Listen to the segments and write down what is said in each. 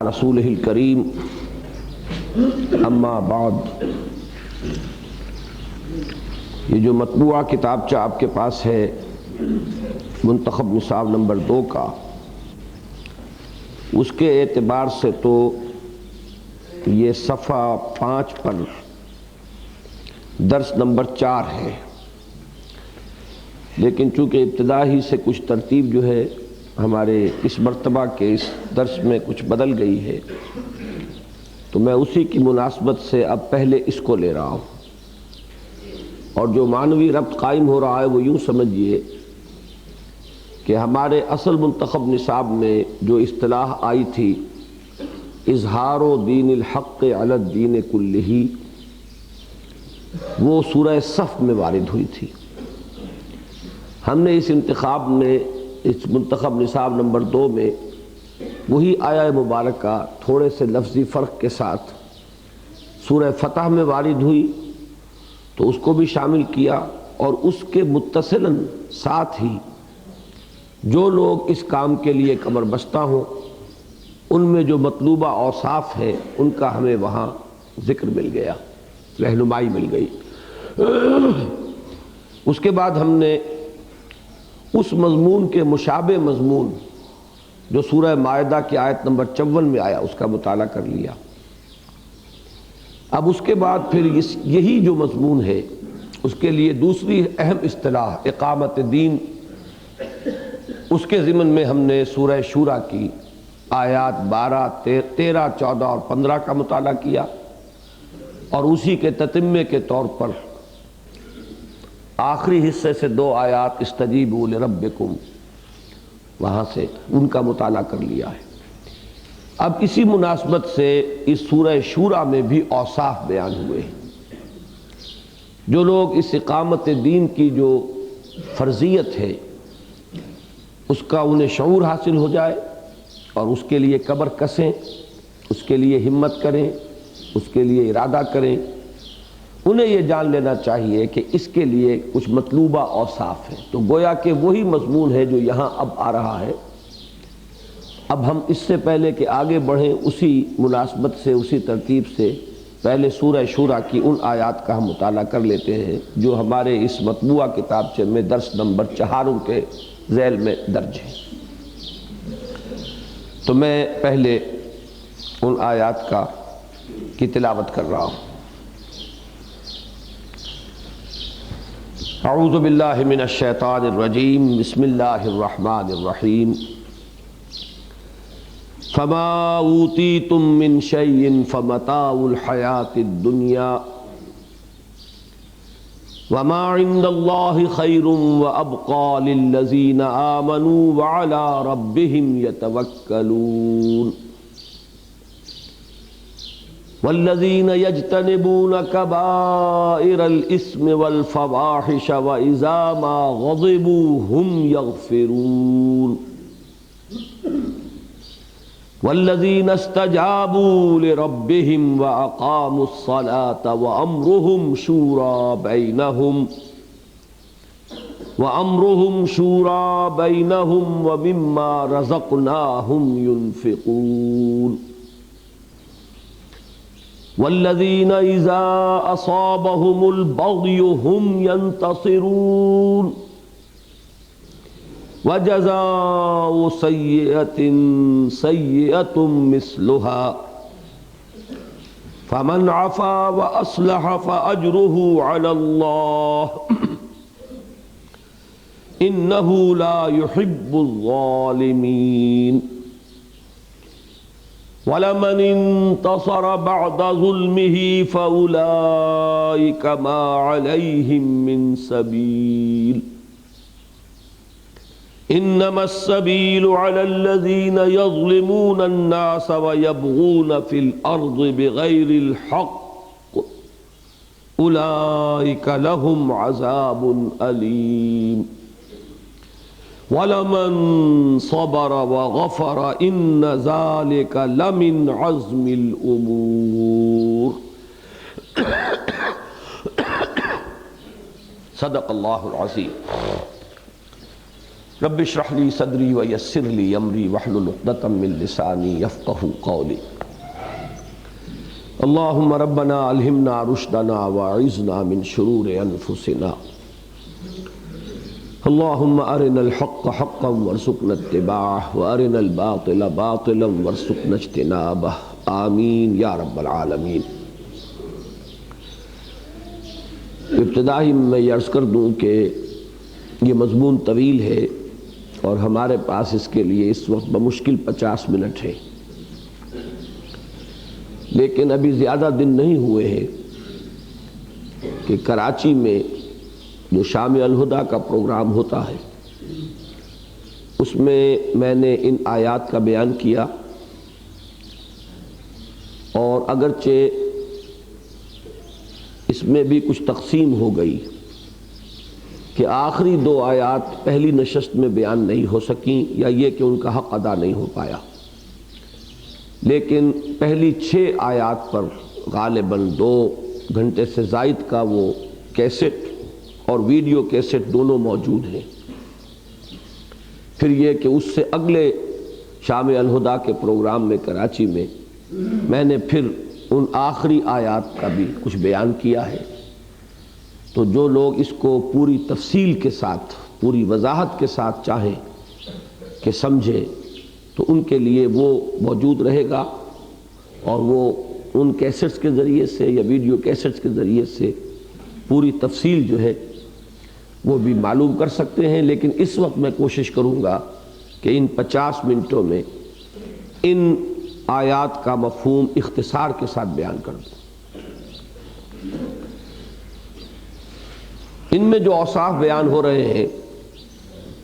رسولہ الکریم اما بعد، یہ جو مطبوعہ کتابچہ آپ کے پاس ہے منتخب نصاب نمبر 2 کا، اس کے اعتبار سے تو یہ صفحہ 5 پر درس نمبر 4 ہے، لیکن چونکہ ابتدا ہی سے کچھ ترتیب جو ہے ہمارے اس مرتبہ کے اس درس میں کچھ بدل گئی ہے، تو میں اسی کی مناسبت سے اب پہلے اس کو لے رہا ہوں، اور جو معنوی ربط قائم ہو رہا ہے وہ یوں سمجھیے کہ ہمارے اصل منتخب نصاب میں جو اصطلاح آئی تھی اظہار و دین الحق علی الدین کلہ، وہ سورہ صف میں وارد ہوئی تھی۔ ہم نے اس انتخاب میں اس منتخب نصاب نمبر 2 میں وہی آیہ مبارکہ تھوڑے سے لفظی فرق کے ساتھ سورہ فتح میں وارد ہوئی تو اس کو بھی شامل کیا، اور اس کے متصلاً ساتھ ہی جو لوگ اس کام کے لیے کمر بستہ ہوں ان میں جو مطلوبہ اوصاف ہے ان کا ہمیں وہاں ذکر مل گیا، رہنمائی مل گئی۔ اس کے بعد ہم نے اس مضمون کے مشابہ مضمون جو سورہ مائدہ کی آیت نمبر 54 میں آیا اس کا مطالعہ کر لیا۔ اب اس کے بعد پھر یہی جو مضمون ہے اس کے لیے دوسری اہم اصطلاح اقامت دین، اس کے ضمن میں ہم نے سورہ شورى کی آیات 12، 13، 14 اور 15 کا مطالعہ کیا، اور اسی کے تتمے کے طور پر آخری حصے سے 2 آیات استجیبوا لربکم، وہاں سے ان کا مطالعہ کر لیا ہے۔ اب اسی مناسبت سے اس سورہ شورى میں بھی اوصاف بیان ہوئے ہیں۔ جو لوگ اس اقامت دین کی جو فرضیت ہے اس کا انہیں شعور حاصل ہو جائے اور اس کے لیے کمر کسیں، اس کے لیے ہمت کریں، اس کے لیے ارادہ کریں، انہیں یہ جان لینا چاہیے کہ اس کے لیے کچھ مطلوبہ اوصاف ہیں۔ تو گویا کہ وہی مضمون ہے جو یہاں اب آ رہا ہے۔ اب ہم اس سے پہلے کہ آگے بڑھیں اسی مناسبت سے، اسی ترتیب سے پہلے سورہ شورى کی ان آیات کا ہم مطالعہ کر لیتے ہیں جو ہمارے اس مطبوعہ کتابچے میں درس نمبر 4 کے ذیل میں درج ہے۔ تو میں پہلے ان آیات کی تلاوت کر رہا ہوں۔ اعوذ باللہ من الشیطان الرجیم، بسم اللہ الرحمن الرحیم۔ فما اوتیتم من شیء فمتاع الحیاۃ الدنیا وما عند اللہ خیر وابقى للذین آمنوا وعلی ربهم یتوکلون والذین یجتنبون کبائر الاسم والفواحش واذا ما غضبوا هم یغفرون والذین استجابوا لربهم واقاموا الصلاة وامرهم شورى بینہم ومما رزقناہم ينفقون والذین اذا اصابهم البغی هم ينتصرون وجزاء سیئة سیئة مثلها فمن عفا واصلح فاجره على الله انه لا يحب الظالمین وَلَمَنِ انتصر بعد ظلمه فأولئك ما عليهم من سبيل إنما السبيل على الذين يظلمون الناس ويبغون في الأرض بغير الحق أولئك لهم عذاب أليم وَلَمَنْ صَبَرَ وَغَفَرَ إِنَّ ذَلِكَ لَمِنْ عَزْمِ الْأُمُورِ۔ صدق اللہ العظیم۔ رب اشرح لی صدری ویسر لی امری واحلل عقدۃ من لسانی یفقہوا قولی اللہم ربنا الہمنا رشدنا واعذنا من شرور انفسنا اللہم ارنا الحق حقا وارزقنا اتباعہ وارنا الباطل باطلا وارزقنا اجتنابہ آمین یا رب العالمین۔ ابتدا ہی میں یہ عرض کر دوں کہ یہ مضمون طویل ہے اور ہمارے پاس اس کے لیے اس وقت بمشکل 50 منٹ ہے، لیکن ابھی زیادہ دن نہیں ہوئے ہیں کہ کراچی میں جو شام الہدیٰ کا پروگرام ہوتا ہے اس میں نے ان آیات کا بیان کیا، اور اگرچہ اس میں بھی کچھ تقسیم ہو گئی کہ آخری 2 آیات پہلی نشست میں بیان نہیں ہو سکیں یا یہ کہ ان کا حق ادا نہیں ہو پایا، لیکن پہلی 6 آیات پر غالباً 2 گھنٹے سے زائد کا وہ کیسٹ اور ویڈیو کیسٹ دونوں موجود ہیں۔ پھر یہ کہ اس سے اگلے شام الہدیٰ کے پروگرام میں کراچی میں نے پھر ان آخری آیات کا بھی کچھ بیان کیا ہے، تو جو لوگ اس کو پوری تفصیل کے ساتھ پوری وضاحت کے ساتھ چاہیں کہ سمجھے تو ان کے لیے وہ موجود رہے گا، اور وہ ان کیسٹس کے ذریعے سے یا ویڈیو کیسٹس کے ذریعے سے پوری تفصیل جو ہے وہ بھی معلوم کر سکتے ہیں۔ لیکن اس وقت میں کوشش کروں گا کہ ان 50 منٹوں میں ان آیات کا مفہوم اختصار کے ساتھ بیان کر دوں۔ ان میں جو اوصاف بیان ہو رہے ہیں،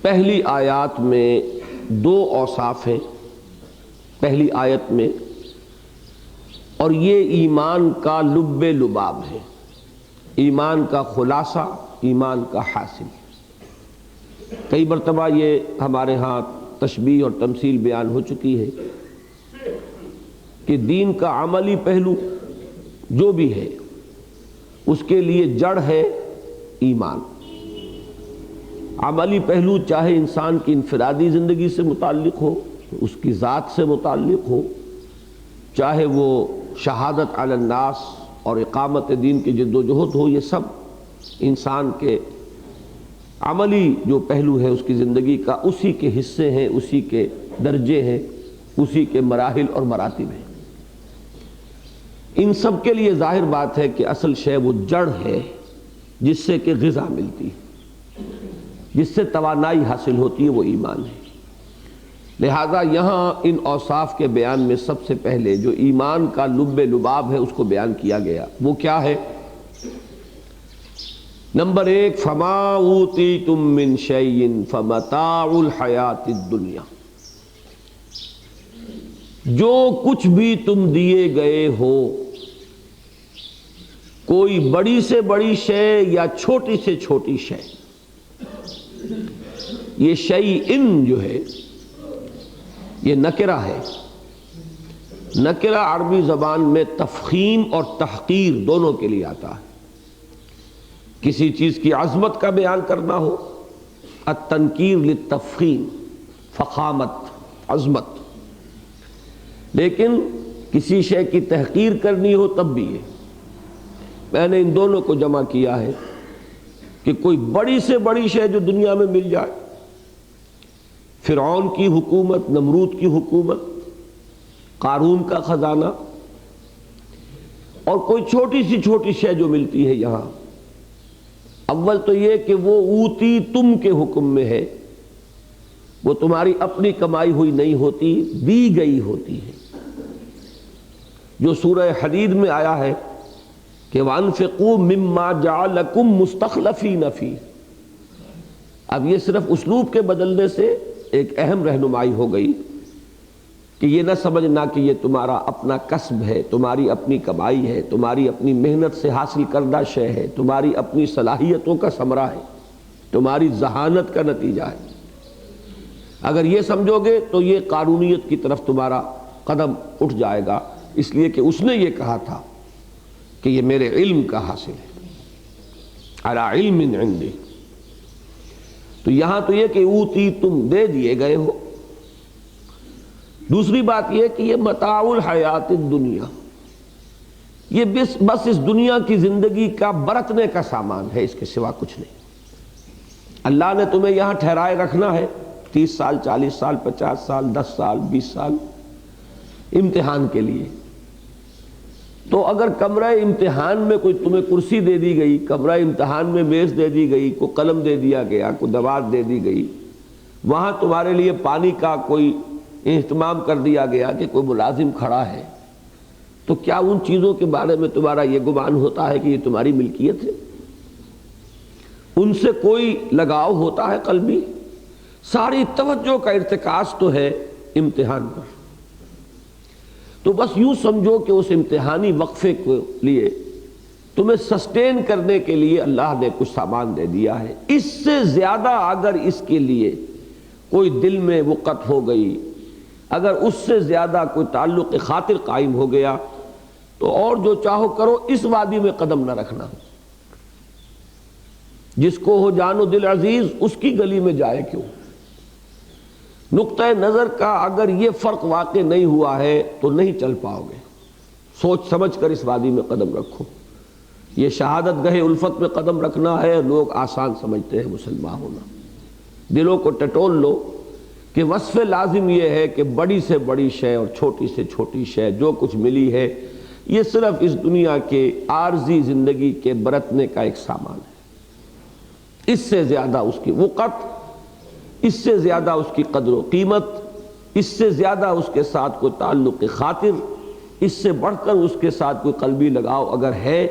پہلی آیات میں 2 اوصاف ہیں پہلی آیت میں، اور یہ ایمان کا لب لباب ہے، ایمان کا خلاصہ، ایمان کا حاصل۔ کئی مرتبہ یہ ہمارے ہاں تشبیہ اور تمثیل بیان ہو چکی ہے کہ دین کا عملی پہلو جو بھی ہے اس کے لیے جڑ ہے ایمان۔ عملی پہلو چاہے انسان کی انفرادی زندگی سے متعلق ہو، اس کی ذات سے متعلق ہو، چاہے وہ شہادت علی الناس اور اقامت دین کی جد و جہد ہو، یہ سب انسان کے عملی جو پہلو ہے اس کی زندگی کا، اسی کے حصے ہیں، اسی کے درجے ہیں، اسی کے مراحل اور مراتب ہیں۔ ان سب کے لیے ظاہر بات ہے کہ اصل شے وہ جڑ ہے جس سے کہ غذا ملتی ہے، جس سے توانائی حاصل ہوتی ہے، وہ ایمان ہے۔ لہذا یہاں ان اوصاف کے بیان میں سب سے پہلے جو ایمان کا لب لباب ہے اس کو بیان کیا گیا، وہ کیا ہے؟ نمبر 1، فما اوتیتم من شیء فمتاع الحیات الدنیا، جو کچھ بھی تم دیے گئے ہو، کوئی بڑی سے بڑی شے یا چھوٹی سے چھوٹی شے، یہ شیء جو ہے یہ نکرہ ہے۔ نکرہ عربی زبان میں تفخیم اور تحقیر دونوں کے لیے آتا ہے۔ کسی چیز کی عظمت کا بیان کرنا ہو، التنکیر للتفخیم، فخامت، عظمت، لیکن کسی شے کی تحقیر کرنی ہو تب بھی ہے۔ میں نے ان دونوں کو جمع کیا ہے کہ کوئی بڑی سے بڑی شے جو دنیا میں مل جائے، فرعون کی حکومت، نمرود کی حکومت، قارون کا خزانہ، اور کوئی چھوٹی سی چھوٹی شے جو ملتی ہے یہاں، اول تو یہ کہ وہ اوتی تم کے حکم میں ہے، وہ تمہاری اپنی کمائی ہوئی نہیں ہوتی، دی گئی ہوتی ہے۔ جو سورہ حدید میں آیا ہے کہ وَأَنفِقُوا مِمَّا جَعَلَكُمْ مُسْتَخْلَفِينَ فِيهِ، اب یہ صرف اسلوب کے بدلنے سے ایک اہم رہنمائی ہو گئی کہ یہ نہ سمجھنا کہ یہ تمہارا اپنا کسب ہے، تمہاری اپنی کمائی ہے، تمہاری اپنی محنت سے حاصل کردہ شے ہے، تمہاری اپنی صلاحیتوں کا ثمرہ ہے، تمہاری ذہانت کا نتیجہ ہے۔ اگر یہ سمجھو گے تو یہ قانونیت کی طرف تمہارا قدم اٹھ جائے گا، اس لیے کہ اس نے یہ کہا تھا کہ یہ میرے علم کا حاصل ہے، علی علم عندی۔ تو تو یہاں تو یہ کہ اوتی تم دے دیے گئے ہو. دوسری بات یہ کہ یہ متاع الحیات الدنیا، یہ بس اس دنیا کی زندگی کا برتنے کا سامان ہے، اس کے سوا کچھ نہیں. اللہ نے تمہیں یہاں ٹھہرائے رکھنا ہے 30 سال 40 سال 50 سال 10 سال 20 سال امتحان کے لیے. تو اگر کمرہ امتحان میں کوئی تمہیں کرسی دے دی گئی، کمرہ امتحان میں میز دے دی گئی، کوئی قلم دے دیا گیا، کوئی دوات دے دی گئی، وہاں تمہارے لیے پانی کا کوئی اہتمام کر دیا گیا کہ کوئی ملازم کھڑا ہے، تو کیا ان چیزوں کے بارے میں تمہارا یہ گمان ہوتا ہے کہ یہ تمہاری ملکیت ہے؟ ان سے کوئی لگاؤ ہوتا ہے قلبی؟ ساری توجہ کا ارتکاز تو ہے امتحان پر. تو بس یوں سمجھو کہ اس امتحانی وقفے کے لیے تمہیں سسٹین کرنے کے لیے اللہ نے کچھ سامان دے دیا ہے. اس سے زیادہ اگر اس کے لیے کوئی دل میں وقت ہو گئی، اگر اس سے زیادہ کوئی تعلق خاطر قائم ہو گیا، تو اور جو چاہو کرو، اس وادی میں قدم نہ رکھنا. جس کو ہو جان و دل عزیز، اس کی گلی میں جائے کیوں. نقطہ نظر کا اگر یہ فرق واقع نہیں ہوا ہے تو نہیں چل پاؤ گے. سوچ سمجھ کر اس وادی میں قدم رکھو. یہ شہادت گاہ الفت میں قدم رکھنا ہے. لوگ آسان سمجھتے ہیں مسلمان ہونا. دلوں کو ٹٹول لو کہ وصف لازم یہ ہے کہ بڑی سے بڑی شے اور چھوٹی سے چھوٹی شے جو کچھ ملی ہے، یہ صرف اس دنیا کے عارضی زندگی کے برتنے کا ایک سامان ہے. اس سے زیادہ اس کی وقت، اس سے زیادہ اس کی قدر و قیمت، اس سے زیادہ اس کے ساتھ کوئی تعلق خاطر، اس سے بڑھ کر اس کے ساتھ کوئی قلبی لگاؤ اگر ہے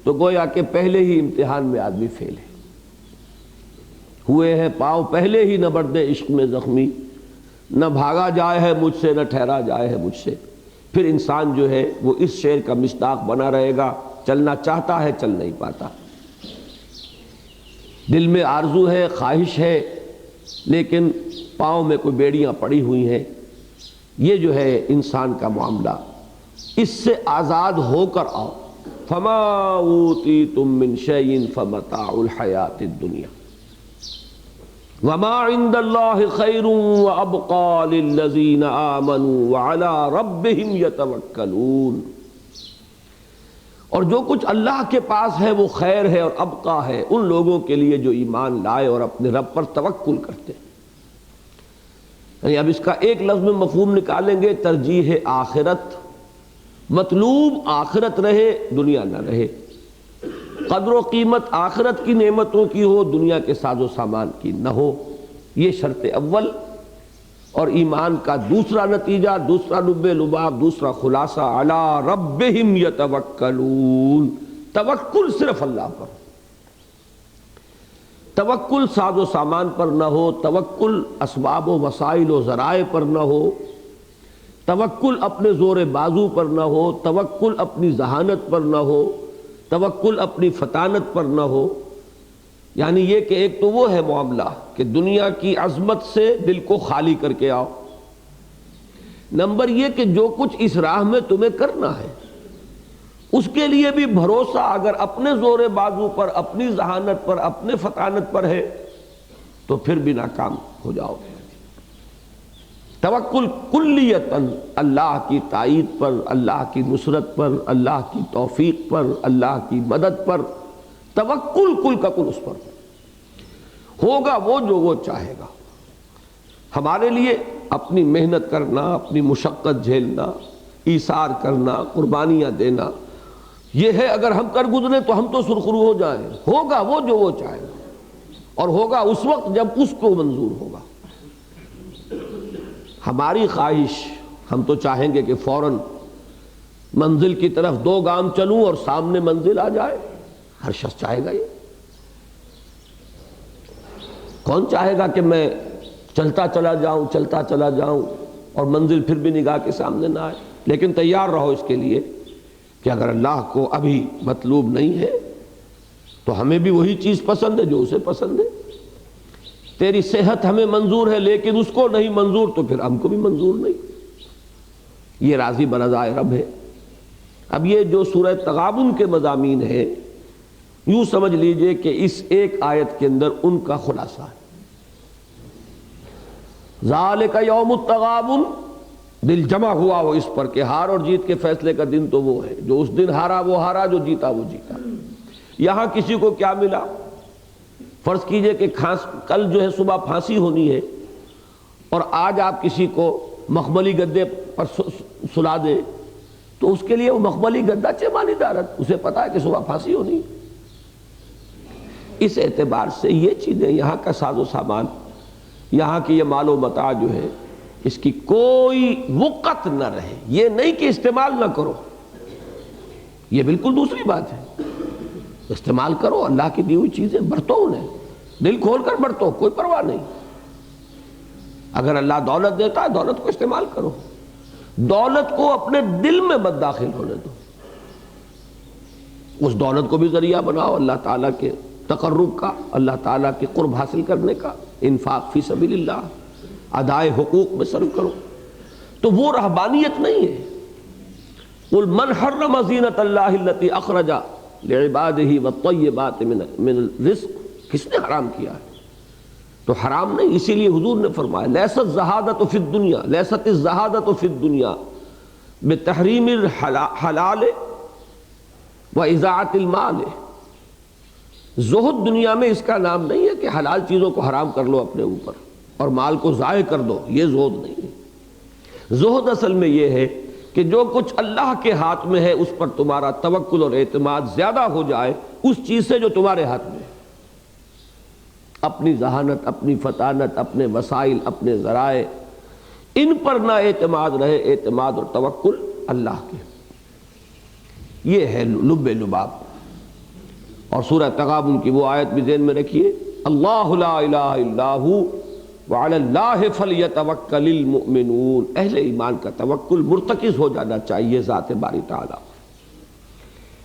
تو گویا کہ پہلے ہی امتحان میں آدمی فیل ہے. ہوئے ہیں پاؤں پہلے ہی نہ بردے عشق میں زخمی، نہ بھاگا جائے ہے مجھ سے نہ ٹھہرا جائے ہے مجھ سے. پھر انسان جو ہے وہ اس شعر کا مصداق بنا رہے گا، چلنا چاہتا ہے چل نہیں پاتا. دل میں آرزو ہے، خواہش ہے، لیکن پاؤں میں کوئی بیڑیاں پڑی ہوئی ہیں. یہ جو ہے انسان کا معاملہ، اس سے آزاد ہو کر آؤ. فما اوتیتم من شیء فمتاع الحیات الدنیا وما عند اللہ خیر وابقى للذین آمنوا وعلی ربہم یتوکلون. اور جو کچھ اللہ کے پاس ہے وہ خیر ہے اور ابقا ہے ان لوگوں کے لیے جو ایمان لائے اور اپنے رب پر توکل کرتے ہیں. یعنی اب اس کا ایک لفظ میں مفہوم نکالیں گے، ترجیح آخرت. مطلوب آخرت رہے، دنیا نہ رہے. قدر و قیمت آخرت کی نعمتوں کی ہو، دنیا کے ساز و سامان کی نہ ہو. یہ شرط اول. اور ایمان کا دوسرا نتیجہ، دوسرا لب لباب، دوسرا خلاصہ، علی ربہم یتوکلون. توکل صرف اللہ پر. توکل ساز و سامان پر نہ ہو، توکل اسباب و وسائل و ذرائع پر نہ ہو، توکل اپنے زور بازو پر نہ ہو، توکل اپنی ذہانت پر نہ ہو، توکل اپنی فطانت پر نہ ہو. یعنی یہ کہ ایک تو وہ ہے معاملہ کہ دنیا کی عظمت سے دل کو خالی کر کے آؤ. نمبر یہ کہ جو کچھ اس راہ میں تمہیں کرنا ہے اس کے لیے بھی بھروسہ اگر اپنے زور بازو پر، اپنی ذہانت پر، اپنے فطانت پر ہے تو پھر بھی ناکام ہو جاؤ گے. توکل کلیتاً اللہ کی تائید پر، اللہ کی نصرت پر، اللہ کی توفیق پر، اللہ کی مدد پر. توکل کل کا کل اس پر ہوگا وہ جو وہ چاہے گا. ہمارے لیے اپنی محنت کرنا، اپنی مشقت جھیلنا، ایثار کرنا، قربانیاں دینا، یہ ہے. اگر ہم کر گزرے تو ہم تو سرخرو ہو جائیں. ہوگا وہ جو وہ چاہے گا، اور ہوگا اس وقت جب اس کو منظور ہوگا. ہماری خواہش، ہم تو چاہیں گے کہ فوراً منزل کی طرف 2 گام چلوں اور سامنے منزل آ جائے. ہر شخص چاہے گا. یہ کون چاہے گا کہ میں چلتا چلا جاؤں اور منزل پھر بھی نگاہ کے سامنے نہ آئے. لیکن تیار رہو اس کے لیے کہ اگر اللہ کو ابھی مطلوب نہیں ہے تو ہمیں بھی وہی چیز پسند ہے جو اسے پسند ہے. تیری صحت ہمیں منظور ہے لیکن اس کو نہیں منظور تو پھر ہم کو بھی منظور نہیں. یہ راضی برضائے رب ہے. اب یہ جو سورہ تغابن کے مضامین ہے، یوں سمجھ لیجئے کہ اس ایک آیت کے اندر ان کا خلاصہ ہے. ذالک یوم التغابن، دل جمع ہوا وہ اس پر کہ ہار اور جیت کے فیصلے کا دن تو وہ ہے، جو اس دن ہارا وہ ہارا، جو جیتا وہ جیتا۔ یہاں کسی کو کیا ملا؟ فرض کیجئے کہ کل جو ہے صبح پھانسی ہونی ہے اور آج آپ کسی کو مخملی گدے پر سلا دیں تو اس کے لیے وہ مخملی گدہ چیمانی دارت، اسے پتا ہے کہ صبح پھانسی ہونی۔ اس اعتبار سے یہ چیزیں، یہاں کا ساز و سامان، یہاں کی یہ مال و متاع جو ہے، اس کی کوئی وقت نہ رہے۔ یہ نہیں کہ استعمال نہ کرو، یہ بالکل دوسری بات ہے۔ استعمال کرو، اللہ کی دی ہوئی چیزیں برتو، انہیں دل کھول کر برتو، کوئی پرواہ نہیں۔ اگر اللہ دولت دیتا ہے دولت کو استعمال کرو، دولت کو اپنے دل میں مت داخل ہونے دو، اس دولت کو بھی ذریعہ بناؤ اللہ تعالیٰ کے تقرب کا، اللہ تعالیٰ کے قرب حاصل کرنے کا، انفاق فی سبیل اللہ، ادائے حقوق میں صرف کرو۔ تو وہ رہبانیت نہیں ہے۔ قل من حرم زینۃ اللہ التی اخرج لعبادہ والطیبات من الرزق، کس نے حرام کیا ہے؟ تو حرام نہیں، اسی لیے حضور نے فرمایا لیست الزہادۃ فی الدنیا، لیست الزہادۃ فی الدنیا بتحریم الحلال واضاعۃ المال۔ زہد دنیا میں اس کا نام نہیں ہے کہ حلال چیزوں کو حرام کر لو اپنے اوپر اور مال کو ضائع کر دو، یہ زہد نہیں ہے۔ زہد اصل میں یہ ہے کہ جو کچھ اللہ کے ہاتھ میں ہے اس پر تمہارا توکل اور اعتماد زیادہ ہو جائے اس چیز سے جو تمہارے ہاتھ میں ہے۔ اپنی ذہانت، اپنی فطانت، اپنے وسائل، اپنے ذرائع، ان پر نہ اعتماد رہے، اعتماد اور توکل اللہ کے۔ یہ ہے لب لباب۔ اور سورہ تغابن کی وہ آیت بھی ذہن میں رکھیے، اللہ لا الہ الا ھو وعلی اللہ فلیتوکل المؤمنون۔ اہل ایمان کا توکل مرتکز ہو جانا چاہیے ذات باری تعالیٰ۔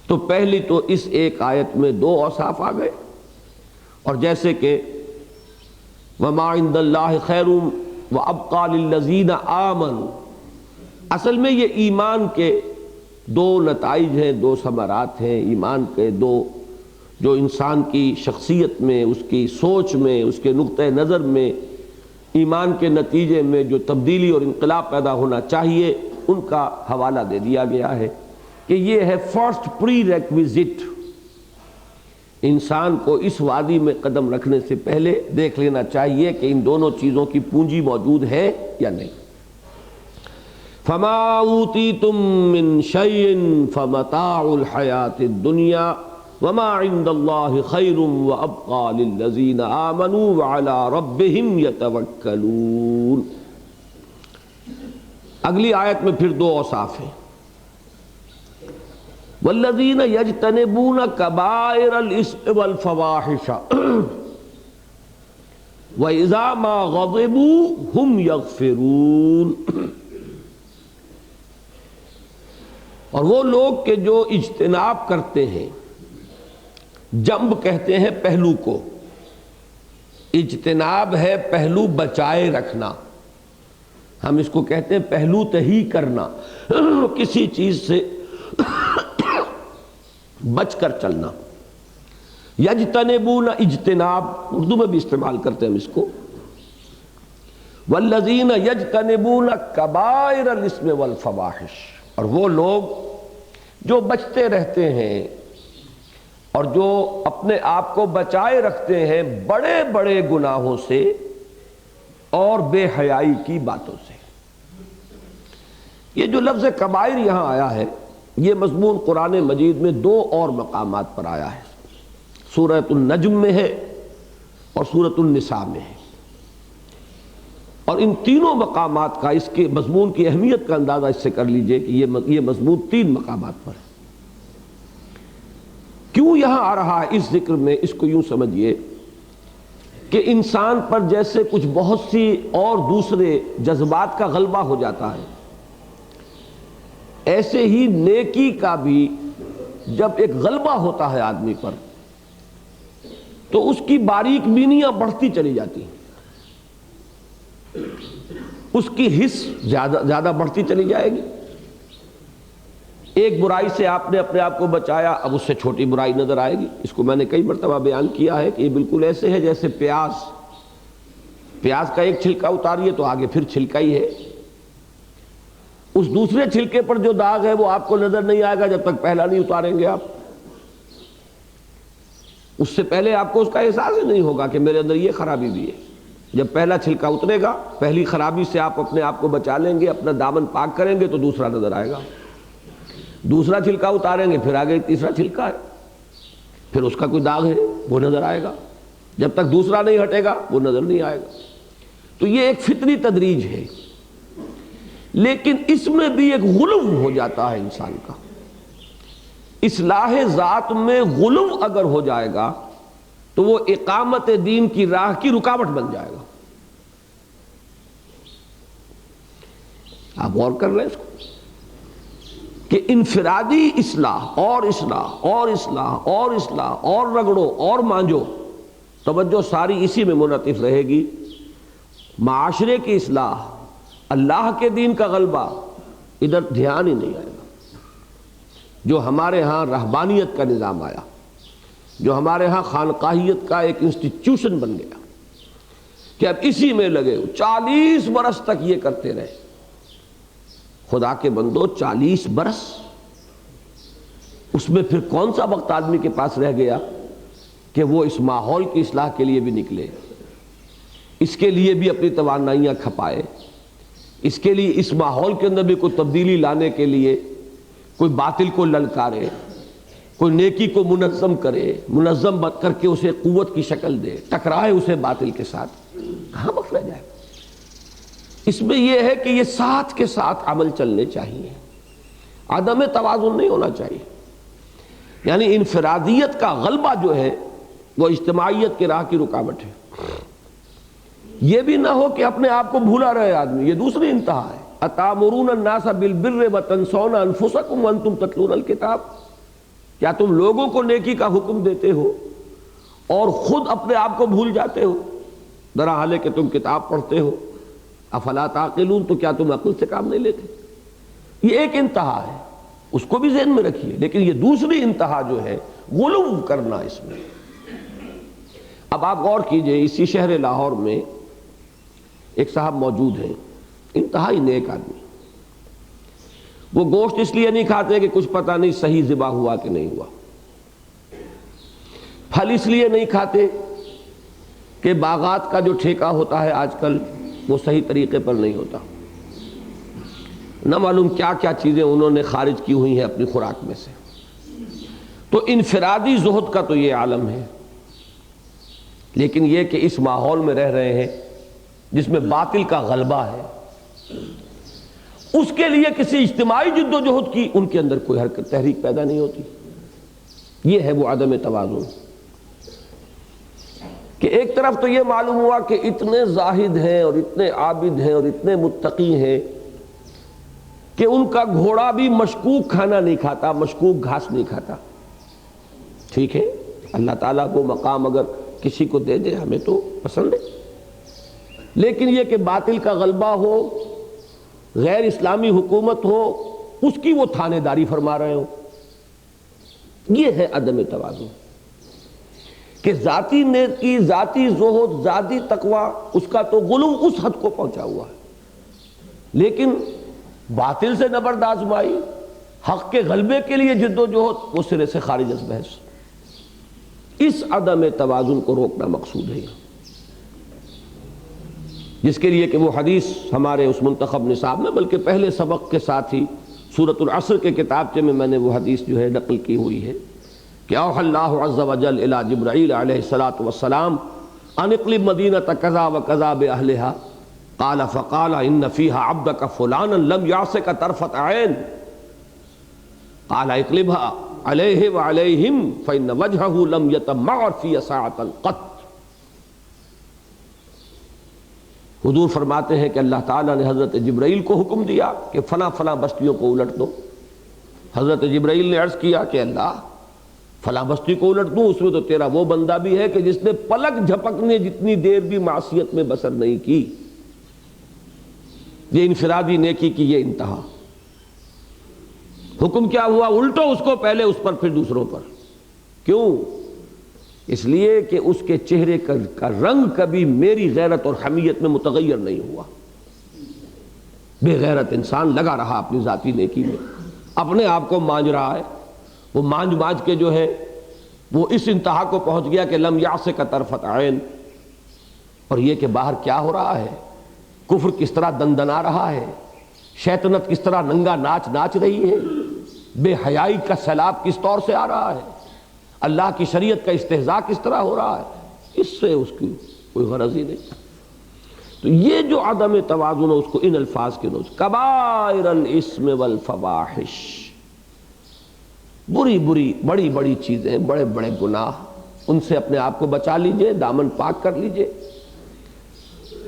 تو پہلی تو اس ایک آیت میں دو اوصاف آ گئے، اور جیسے کہ وما عند اللہ خیر وابقى للذین آمنوا، اصل میں یہ ایمان کے دو نتائج ہیں، دو ثمرات ہیں، ایمان کے دو، جو انسان کی شخصیت میں، اس کی سوچ میں، اس کے نقطہ نظر میں، ایمان کے نتیجے میں جو تبدیلی اور انقلاب پیدا ہونا چاہیے، ان کا حوالہ دے دیا گیا ہے کہ یہ ہے فرسٹ پری ریکویزٹ۔ انسان کو اس وادی میں قدم رکھنے سے پہلے دیکھ لینا چاہیے کہ ان دونوں چیزوں کی پونجی موجود ہے یا نہیں۔ فما اوتیتم من شیء فمتاع الحیاۃ الدنیا وما عند اللہ خیر وابقى للذین آمنوا وعلی ربہم یتوکلون۔ اگلی آیت میں پھر دو اوصاف ہیں، والذین یجتنبون کبائر الاثم والفواحش واذا ما غضبوا هم یغفرون۔ اور وہ لوگ کہ جو اجتناب کرتے ہیں، جنب کہتے ہیں پہلو کو، اجتناب ہے پہلو بچائے رکھنا، ہم اس کو کہتے ہیں پہلو تہی کرنا، کسی چیز سے بچ کر چلنا۔ یجتنبون اجتناب، اردو میں بھی استعمال کرتے ہیں ہم اس کو۔ والذین یجتنبون کبائر الاثم والفواحش، اور وہ لوگ جو بچتے رہتے ہیں اور جو اپنے آپ کو بچائے رکھتے ہیں بڑے بڑے گناہوں سے اور بے حیائی کی باتوں سے۔ یہ جو لفظ کبائر یہاں آیا ہے، یہ مضمون قرآن مجید میں دو اور مقامات پر آیا ہے، سورۃ النجم میں ہے اور سورۃ النساء میں ہے، اور ان تینوں مقامات کا اس کے مضمون کی اہمیت کا اندازہ اس سے کر لیجئے کہ یہ مضمون تین مقامات پر ہے۔ کیوں یہاں آ رہا ہے اس ذکر میں؟ اس کو یوں سمجھیے کہ انسان پر جیسے کچھ بہت سی اور دوسرے جذبات کا غلبہ ہو جاتا ہے، ایسے ہی نیکی کا بھی جب ایک غلبہ ہوتا ہے آدمی پر تو اس کی باریک بینیاں بڑھتی چلی جاتی ہیں، اس کی حس زیادہ بڑھتی چلی جائے گی۔ ایک برائی سے آپ نے اپنے آپ کو بچایا، اب اس سے چھوٹی برائی نظر آئے گی۔ اس کو میں نے کئی مرتبہ بیان کیا ہے کہ یہ بالکل ایسے ہے جیسے پیاز پیاز کا ایک چھلکا اتاریے تو آگے پھر چھلکا ہی ہے، اس دوسرے چھلکے پر جو داغ ہے وہ آپ کو نظر نہیں آئے گا جب تک پہلا نہیں اتاریں گے آپ، اس سے پہلے آپ کو اس کا احساس ہی نہیں ہوگا کہ میرے اندر یہ خرابی بھی ہے۔ جب پہلا چھلکا اترے گا، پہلی خرابی سے آپ اپنے آپ کو بچا لیں گے، اپنا دامن پاک کریں گے تو دوسرا نظر آئے گا، دوسرا چھلکا اتاریں گے پھر آگے تیسرا چھلکا ہے، پھر اس کا کوئی داغ ہے وہ نظر آئے گا، جب تک دوسرا نہیں ہٹے گا وہ نظر نہیں آئے گا۔ تو یہ ایک فطری تدریج ہے، لیکن اس میں بھی ایک غلو ہو جاتا ہے انسان کا۔ اصلاح ذات میں غلو اگر ہو جائے گا تو وہ اقامت دین کی راہ کی رکاوٹ بن جائے گا۔ آپ غور کر رہے ہیں اس کو کہ انفرادی اصلاح اور اصلاح اور اصلاح اور اصلاح اور رگڑو اور مانجو، توجہ ساری اسی میں منعطف رہے گی۔ معاشرے کی اصلاح، اللہ کے دین کا غلبہ، ادھر دھیان ہی نہیں آئے گا۔ جو ہمارے ہاں رہبانیت کا نظام آیا، جو ہمارے ہاں خانقاہیت کا ایک انسٹیٹیوشن بن گیا کہ اب اسی میں لگے 40 برس تک یہ کرتے رہے۔ خدا کے بندو 40 برس، اس میں پھر کون سا وقت آدمی کے پاس رہ گیا کہ وہ اس ماحول کی اصلاح کے لیے بھی نکلے، اس کے لیے بھی اپنی توانائیاں کھپائے، اس کے لیے اس ماحول کے اندر بھی کوئی تبدیلی لانے کے لیے کوئی باطل کو للکارے، کوئی نیکی کو منظم کرے، منظم کر کے اسے قوت کی شکل دے، ٹکرائے اسے باطل کے ساتھ، کہاں وقت رہ جائے؟ اس میں یہ ہے کہ یہ ساتھ کے ساتھ عمل چلنے چاہیے، عدم توازن نہیں ہونا چاہیے۔ یعنی انفرادیت کا غلبہ جو ہے وہ اجتماعیت کے راہ کی رکاوٹ ہے۔ یہ بھی نہ ہو کہ اپنے آپ کو بھولا رہے آدمی، یہ دوسری انتہا ہے۔ اتامرون الناس بالبر وتنسون انفسکم وانتم تتلون الکتاب، کیا تم لوگوں کو نیکی کا حکم دیتے ہو اور خود اپنے آپ کو بھول جاتے ہو، درا حالے کہ تم کتاب پڑھتے ہو؟ افلا تعقلون، تو کیا تم عقل سے کام نہیں لیتے؟ یہ ایک انتہا ہے، اس کو بھی ذہن میں رکھیے، لیکن یہ دوسری انتہا جو ہے غلو کرنا اس میں۔ اب آپ غور کیجئے، اسی شہر لاہور میں ایک صاحب موجود ہیں، انتہائی نیک آدمی، وہ گوشت اس لیے نہیں کھاتے کہ کچھ پتہ نہیں صحیح ذبح ہوا کہ نہیں ہوا، پھل اس لیے نہیں کھاتے کہ باغات کا جو ٹھیکہ ہوتا ہے آج کل وہ صحیح طریقے پر نہیں ہوتا، نہ معلوم کیا کیا چیزیں انہوں نے خارج کی ہوئی ہیں اپنی خوراک میں سے۔ تو انفرادی زہد کا تو یہ عالم ہے، لیکن یہ کہ اس ماحول میں رہ رہے ہیں جس میں باطل کا غلبہ ہے، اس کے لیے کسی اجتماعی جد و جہد کی ان کے اندر کوئی حرکت تحریک پیدا نہیں ہوتی۔ یہ ہے وہ عدم توازن کہ ایک طرف تو یہ معلوم ہوا کہ اتنے زاہد ہیں اور اتنے عابد ہیں اور اتنے متقی ہیں کہ ان کا گھوڑا بھی مشکوک کھانا نہیں کھاتا، مشکوک گھاس نہیں کھاتا۔ ٹھیک ہے، اللہ تعالیٰ کو مقام اگر کسی کو دے دے ہمیں تو پسند ہے، لیکن یہ کہ باطل کا غلبہ ہو، غیر اسلامی حکومت ہو، اس کی وہ تھانے داری فرما رہے ہو، یہ ہے عدم توازن کہ ذاتی نیکی، ذاتی زہد، ذاتی تقوی، اس کا تو غلو اس حد کو پہنچا ہوا ہے، لیکن باطل سے نبرد آزمائی، حق کے غلبے کے لیے جد و جہد، وہ سرے سے خارج از بحث۔ اس عدم توازن کو روکنا مقصود ہے، جس کے لیے کہ وہ حدیث ہمارے اس منتخب نصاب میں، بلکہ پہلے سبق کے ساتھ ہی سورۃ العصر کے کتابچے میں نے وہ حدیث جو ہے نقل کی ہوئی ہے کہ اوحى اللہ عز وجل الی جبرائیل علیہ الصلاۃ والسلام ان اقلب مدینۃ کذا وکذا باہلھا قال فقال ان فیھا عبدک فلانا لم یعصک طرفۃ عین قال اقلبها علیہ وعلیہم فإن وجہہ لم یتمعر فی ساعۃ قط۔ حضور فرماتے ہیں کہ اللہ تعالیٰ نے حضرت جبرائیل کو حکم دیا کہ فلاں فلاں بستیوں کو الٹ دو۔ حضرت جبرائیل نے عرض کیا کہ اللہ فلاں بستی کو الٹ دوں، اس میں تو تیرا وہ بندہ بھی ہے کہ جس نے پلک جھپکنے جتنی دیر بھی معصیت میں بسر نہیں کی۔ یہ انفرادی نیکی کی یہ انتہا۔ حکم کیا ہوا؟ الٹو اس کو، پہلے اس پر پھر دوسروں پر۔ کیوں؟ اس لیے کہ اس کے چہرے کا رنگ کبھی میری غیرت اور حمیت میں متغیر نہیں ہوا۔ بے غیرت انسان لگا رہا اپنی ذاتی نیکی میں، اپنے آپ کو مانج رہا ہے، وہ مانج کے جو ہے وہ اس انتہا کو پہنچ گیا کہ لم یعصک طرفۃ عین۔ اور یہ کہ باہر کیا ہو رہا ہے، کفر کس طرح دندنا رہا ہے، شیطنت کس طرح ننگا ناچ رہی ہے، بے حیائی کا سیلاب کس طور سے آ رہا ہے، اللہ کی شریعت کا استہزاء کس طرح ہو رہا ہے، اس سے اس کی کوئی غرض ہی نہیں۔ تو یہ جو عدم توازن ہے اس کو ان الفاظ کے نوز کبائر الاسم والفواحش، بری بڑی چیزیں، بڑے بڑے گناہ، ان سے اپنے آپ کو بچا لیجئے، دامن پاک کر لیجئے،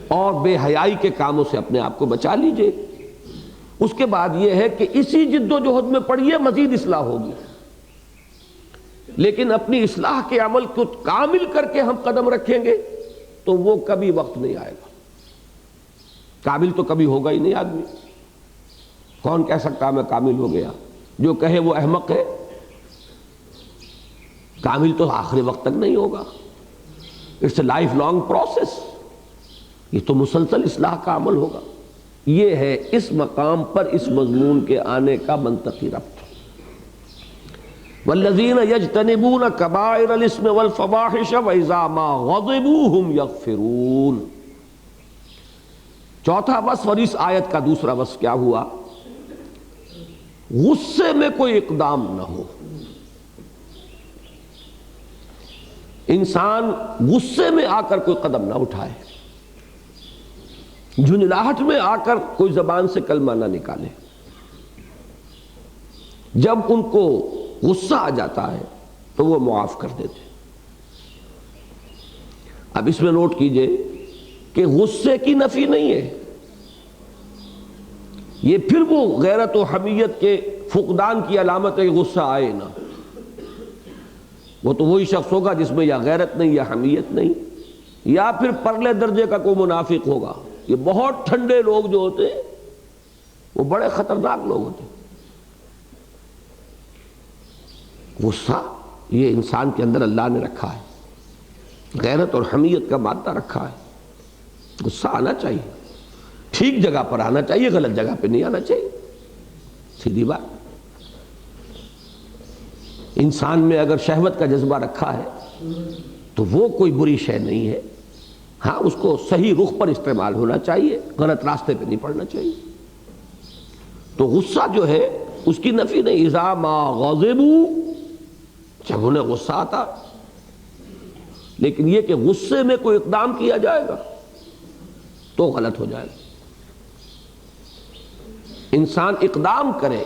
اور بے حیائی کے کاموں سے اپنے آپ کو بچا لیجئے۔ اس کے بعد یہ ہے کہ اسی جد و جہد میں پڑھیے، مزید اصلاح ہوگی، لیکن اپنی اصلاح کے عمل کو کامل کر کے ہم قدم رکھیں گے تو وہ کبھی وقت نہیں آئے گا، کامل تو کبھی ہوگا ہی نہیں آدمی۔ کون کہہ سکتا میں کامل ہو گیا؟ جو کہے وہ احمق ہے۔ کامل تو آخری وقت تک نہیں ہوگا، it's a life long process, یہ تو مسلسل اصلاح کا عمل ہوگا۔ یہ ہے اس مقام پر اس مضمون کے آنے کا منطقی ربط۔ والذین یجتنبون کبائر الاسم والفواحش واذا ما غضبوا هم یغفرون۔ چوتھا وصف اور اس آیت کا دوسرا وصف کیا ہوا؟ غصے میں کوئی اقدام نہ ہو۔ انسان غصے میں آ کر کوئی قدم نہ اٹھائے، جھنجھلاہٹ میں آ کر کوئی زبان سے کلمہ نہ نکالے۔ جب ان کو غصہ آ جاتا ہے تو وہ معاف کر دیتے۔ اب اس میں نوٹ کیجئے کہ غصے کی نفی نہیں ہے، یہ پھر وہ غیرت و حمیت کے فقدان کی علامت ہے کہ غصہ آئے نہ۔ وہ تو وہی شخص ہوگا جس میں یا غیرت نہیں یا حمیت نہیں، یا پھر پرلے درجے کا کوئی منافق ہوگا۔ یہ بہت ٹھنڈے لوگ جو ہوتے ہیں وہ بڑے خطرناک لوگ ہوتے ہیں۔ غصہ یہ انسان کے اندر اللہ نے رکھا ہے، غیرت اور حمیت کا مادہ رکھا ہے۔ غصہ آنا چاہیے، ٹھیک جگہ پر آنا چاہیے، غلط جگہ پہ نہیں آنا چاہیے، سیدھی بات۔ انسان میں اگر شہوت کا جذبہ رکھا ہے تو وہ کوئی بری شے نہیں ہے، ہاں اس کو صحیح رخ پر استعمال ہونا چاہیے، غلط راستے پہ نہیں پڑنا چاہیے۔ تو غصہ جو ہے اس کی نفی نہیں، اذا ما غضبوا، جب انہیں غصہ آتا، لیکن یہ کہ غصے میں کوئی اقدام کیا جائے گا تو غلط ہو جائے گا۔ انسان اقدام کرے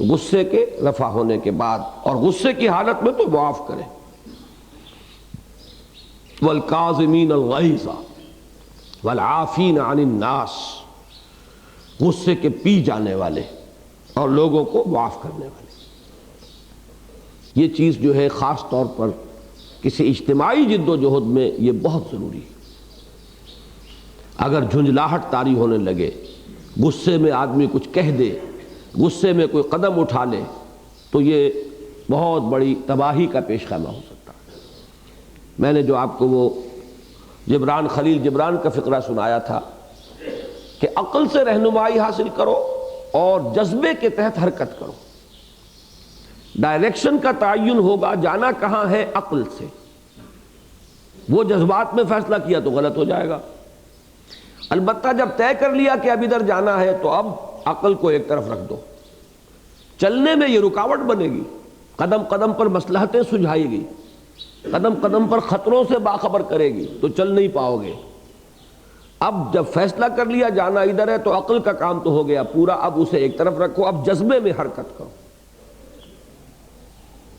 غصے کے رفع ہونے کے بعد، اور غصے کی حالت میں تو معاف کرے۔ والکاظمین الغیظ والعافین عن الناس، غصے کے پی جانے والے اور لوگوں کو معاف کرنے والے۔ یہ چیز جو ہے خاص طور پر کسی اجتماعی جد و جہد میں یہ بہت ضروری ہے۔ اگر جھنجھلاہٹ طاری ہونے لگے، غصے میں آدمی کچھ کہہ دے، غصے میں کوئی قدم اٹھا لے، تو یہ بہت بڑی تباہی کا پیش خیمہ ہو سکتا ہے۔ میں نے جو آپ کو وہ خلیل جبران کا فقرہ سنایا تھا کہ عقل سے رہنمائی حاصل کرو اور جذبے کے تحت حرکت کرو۔ ڈائریکشن کا تعین ہوگا، جانا کہاں ہے عقل سے۔ وہ جذبات میں فیصلہ کیا تو غلط ہو جائے گا۔ البتہ جب طے کر لیا کہ اب ادھر جانا ہے تو اب عقل کو ایک طرف رکھ دو، چلنے میں یہ رکاوٹ بنے گی، قدم قدم پر مصلحتیں سجھائے گی، قدم قدم پر خطروں سے باخبر کرے گی، تو چل نہیں پاؤ گے۔ اب جب فیصلہ کر لیا جانا ادھر ہے تو عقل کا کام تو ہو گیا پورا، اب اسے ایک طرف رکھو، اب جذبے میں حرکت کرو۔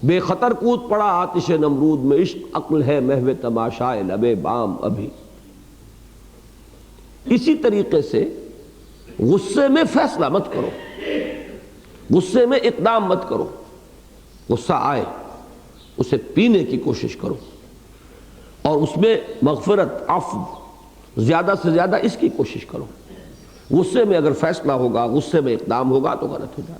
بے خطر کود پڑا آتش نمرود میں، عشق عقل ہے محو تماشائے لبے بام ابھی۔ اسی طریقے سے غصے میں فیصلہ مت کرو، غصے میں اقدام مت کرو۔ غصہ آئے اسے پینے کی کوشش کرو، اور اس میں مغفرت، عفو، زیادہ سے زیادہ اس کی کوشش کرو۔ غصے میں اگر فیصلہ ہوگا، غصے میں اقدام ہوگا تو غلط ہو جائے۔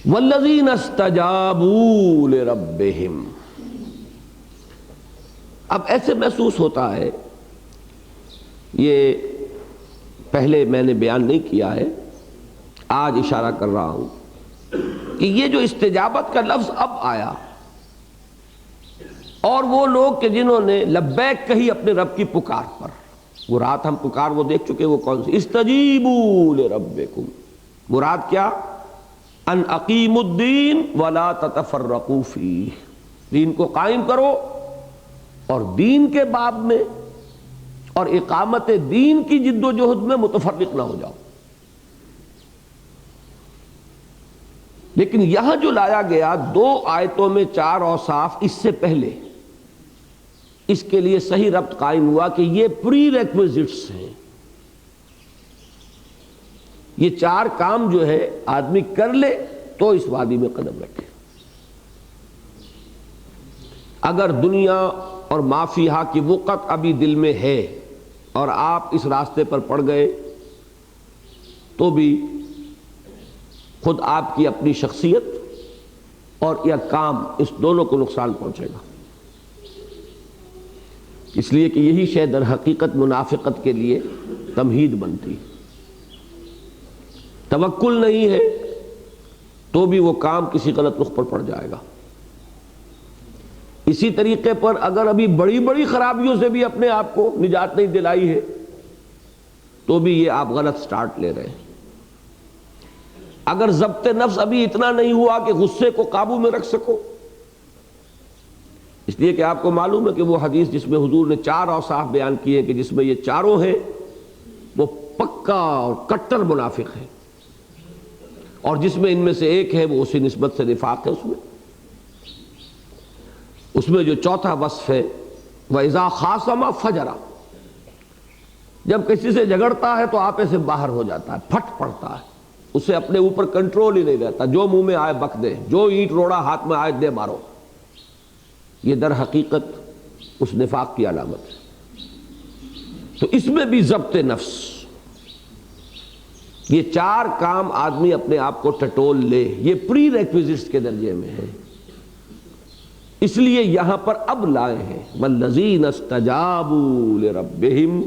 والذین استجابوا لربہم. اب ایسے محسوس ہوتا ہے، یہ پہلے میں نے بیان نہیں کیا ہے، آج اشارہ کر رہا ہوں کہ یہ جو استجابت کا لفظ اب آیا، اور وہ لوگ کہ جنہوں نے لبیک کہی اپنے رب کی پکار پر، وہ رات ہم پکار وہ دیکھ چکے، وہ کون سی؟ استجیبوا لربکم. مراد کیا؟ ان اقیموا الدین ولا تتفرقوا فیہ، دین کو قائم کرو اور دین کے باب میں اور اقامت دین کی جد و جہد میں متفرق نہ ہو جاؤ. لیکن یہاں جو لایا گیا 2 آیتوں میں 4 اوصاف، اس سے پہلے اس کے لیے صحیح ربط قائم ہوا کہ یہ پری ریکویزٹس ہیں. یہ 4 کام جو ہے آدمی کر لے تو اس وادی میں قدم رکھے. اگر دنیا اور ما فیہا کی وقت ابھی دل میں ہے اور آپ اس راستے پر پڑ گئے تو بھی خود آپ کی اپنی شخصیت اور یہ کام اس دونوں کو نقصان پہنچے گا. اس لیے کہ یہی شے در حقیقت منافقت کے لیے تمہید بنتی. توکل نہیں ہے تو بھی وہ کام کسی غلط رخ پر پڑ جائے گا. اسی طریقے پر اگر ابھی بڑی بڑی خرابیوں سے بھی اپنے آپ کو نجات نہیں دلائی ہے تو بھی یہ آپ غلط سٹارٹ لے رہے ہیں. اگر ضبط نفس ابھی اتنا نہیں ہوا کہ غصے کو قابو میں رکھ سکو، اس لیے کہ آپ کو معلوم ہے کہ وہ حدیث جس میں حضور نے 4 اوصاف بیان کیے کہ جس میں یہ چاروں ہیں وہ پکا اور کٹر منافق ہے، اور جس میں ان میں سے ایک ہے وہ اسی نسبت سے نفاق ہے. اس میں جو چوتھا وصف ہے وَإِذَا خَاصَمَ فَجَرَ، جب کسی سے جھگڑتا ہے تو آپے سے باہر ہو جاتا ہے، پھٹ پڑتا ہے، اسے اپنے اوپر کنٹرول ہی نہیں رہتا، جو منہ میں آئے بک دے، جو اینٹ روڑا ہاتھ میں آئے دے مارو. یہ در حقیقت اس نفاق کی علامت ہے. تو اس میں بھی ضبط نفس، یہ 4 کام آدمی اپنے آپ کو ٹٹول لے، یہ پری ریکویزٹس کے درجے میں ہے. اس لیے یہاں پر اب لائے ہیں والذین استجابوا لربہم،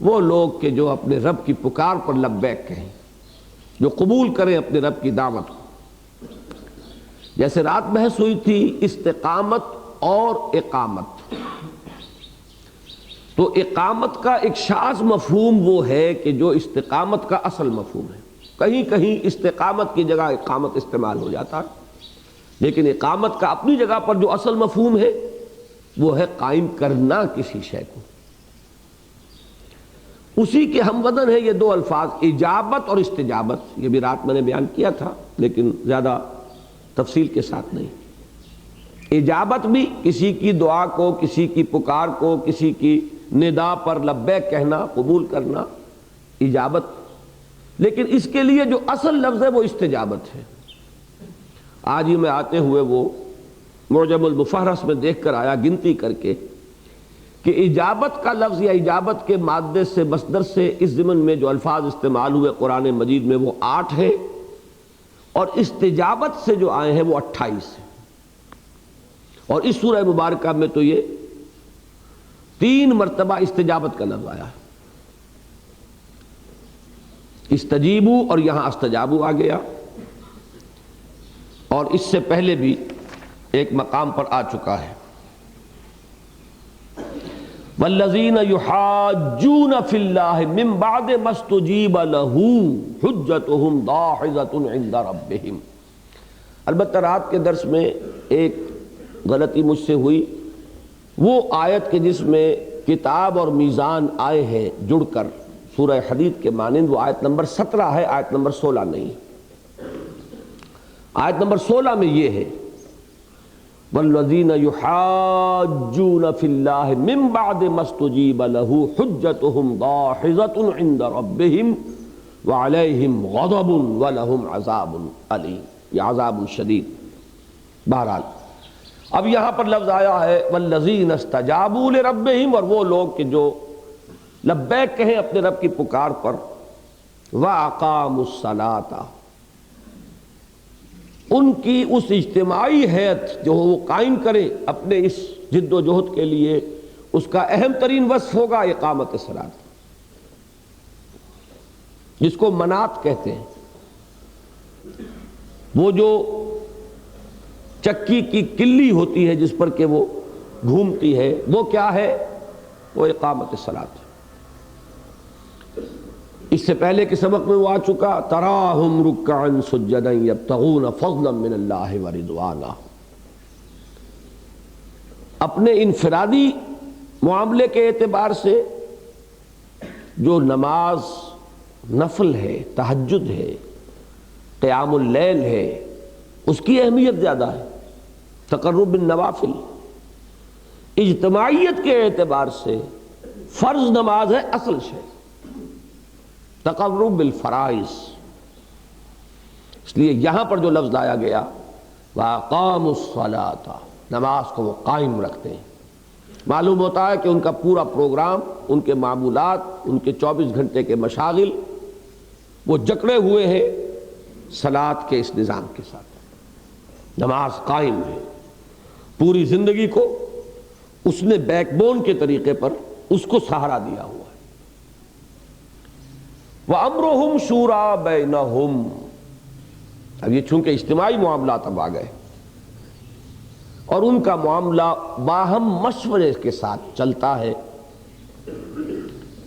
وہ لوگ کہ جو اپنے رب کی پکار پر لبیک کہیں، جو قبول کریں اپنے رب کی دعوت کو. جیسے رات بحث ہوئی تھی استقامت اور اقامت، تو اقامت کا ایک شاذ مفہوم وہ ہے کہ جو استقامت کا اصل مفہوم ہے. کہیں کہیں استقامت کی جگہ اقامت استعمال ہو جاتا ہے، لیکن اقامت کا اپنی جگہ پر جو اصل مفہوم ہے وہ ہے قائم کرنا کسی شے کو. اسی کے ہم وزن ہے یہ 2 الفاظ، اجابت اور استجابت. یہ بھی رات میں نے بیان کیا تھا لیکن زیادہ تفصیل کے ساتھ نہیں. اجابت بھی کسی کی دعا کو، کسی کی پکار کو، کسی کی ندا پر لبیک کہنا، قبول کرنا، اجابت. لیکن اس کے لیے جو اصل لفظ ہے وہ استجابت ہے. آج ہی میں آتے ہوئے وہ معجم المفہرس میں دیکھ کر آیا گنتی کر کے کہ اجابت کا لفظ یا اجابت کے مادے سے مصدر سے اس ضمن میں جو الفاظ استعمال ہوئے قرآن مجید میں وہ 8 ہیں، اور استجابت سے جو آئے ہیں وہ 28 ہیں. اور اس سورہ مبارکہ میں تو یہ 3 مرتبہ استجابت کا لفظ آیا ہے. استجیبو اور یہاں استجابو آ گیا، اور اس سے پہلے بھی ایک مقام پر آ چکا ہے والذین یحاجون فی اللہ من بعد ما استجیب لہ حجتہم داحضۃ عند ربہم. البتہ رات کے درس میں ایک غلطی مجھ سے ہوئی، وہ آیت کے جس میں کتاب اور میزان آئے ہیں جڑ کر سورہ حدید کے مانند، وہ آیت نمبر 17 ہے، آیت نمبر 16 نہیں. آیت نمبر 16 میں یہ ہے والذین یحاجون فی اللہ من بعد ما استجیب لہ حجتہم داحضۃ عند ربہم وعلیہم غضب ولہم عذاب علیم، یہ عذاب شدید. بہرحال اب یہاں پر لفظ آیا ہے والذین استجابوا لربہم، اور وہ لوگ کہ جو لبیک کہیں اپنے رب کی پکار پر، واقاموا الصلاۃ، ان کی اس اجتماعی ہیئت جو وہ قائم کرے اپنے اس جد و جہد کے لیے، اس کا اہم ترین وصف ہوگا اقامت صلاۃ، جس کو منات کہتے ہیں۔ وہ جو چکی کی کلی ہوتی ہے جس پر کہ وہ گھومتی ہے، وہ کیا ہے؟ وہ اقامت صلاۃ۔ اس سے پہلے کے سبق میں وہ آ چکا، تراہم رکعا سجدا یبتغون فضلا من اللہ ورضوانا۔ اپنے انفرادی معاملے کے اعتبار سے جو نماز نفل ہے، تہجد ہے، قیام اللیل ہے، اس کی اہمیت زیادہ ہے، تقرب بالنوافل۔ اجتماعیت کے اعتبار سے فرض نماز ہے اصل شے، تقرب بالفرائض۔ اس لیے یہاں پر جو لفظ لایا گیا وَأَقَامُوا الصَّلَاةَ، نماز کو وہ قائم رکھتے ہیں، معلوم ہوتا ہے کہ ان کا پورا پروگرام، ان کے معمولات، ان کے 24 گھنٹے کے مشاغل وہ جکڑے ہوئے ہیں صلاۃ کے اس نظام کے ساتھ۔ نماز قائم ہے، پوری زندگی کو اس نے بیک بون کے طریقے پر اس کو سہارا دیا ہوا ہے۔ وَأَمْرُهُمْ شُورَىٰ بَيْنَهُمْ، اب یہ چونکہ اجتماعی معاملات اب آ گئے اور ان کا معاملہ باہم مشورے کے ساتھ چلتا ہے۔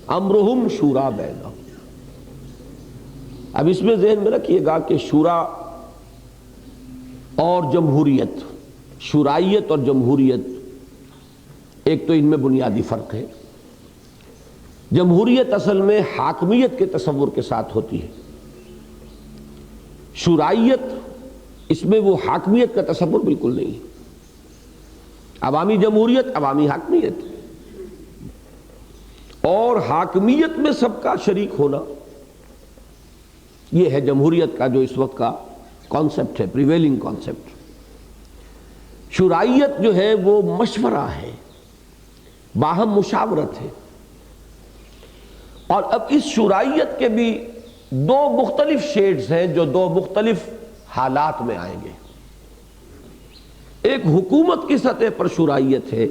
امرہم شورا بینہم، اب اس میں ذہن میں رکھیے گا کہ شورا اور جمہوریت، شورائیت اور جمہوریت، ایک تو ان میں بنیادی فرق ہے۔ جمہوریت اصل میں حاکمیت کے تصور کے ساتھ ہوتی ہے، شورائیت اس میں وہ حاکمیت کا تصور بالکل نہیں ہے۔ عوامی جمہوریت، عوامی حاکمیت، اور حاکمیت میں سب کا شریک ہونا، یہ ہے جمہوریت کا جو اس وقت کا کانسیپٹ ہے، پریویلنگ کانسیپٹ۔ شورائیت جو ہے وہ مشورہ ہے، باہم مشاورت ہے۔ اور اب اس شورائیت کے بھی دو مختلف شیڈز ہیں جو دو مختلف حالات میں آئیں گے۔ ایک حکومت کی سطح پر شورائیت ہے،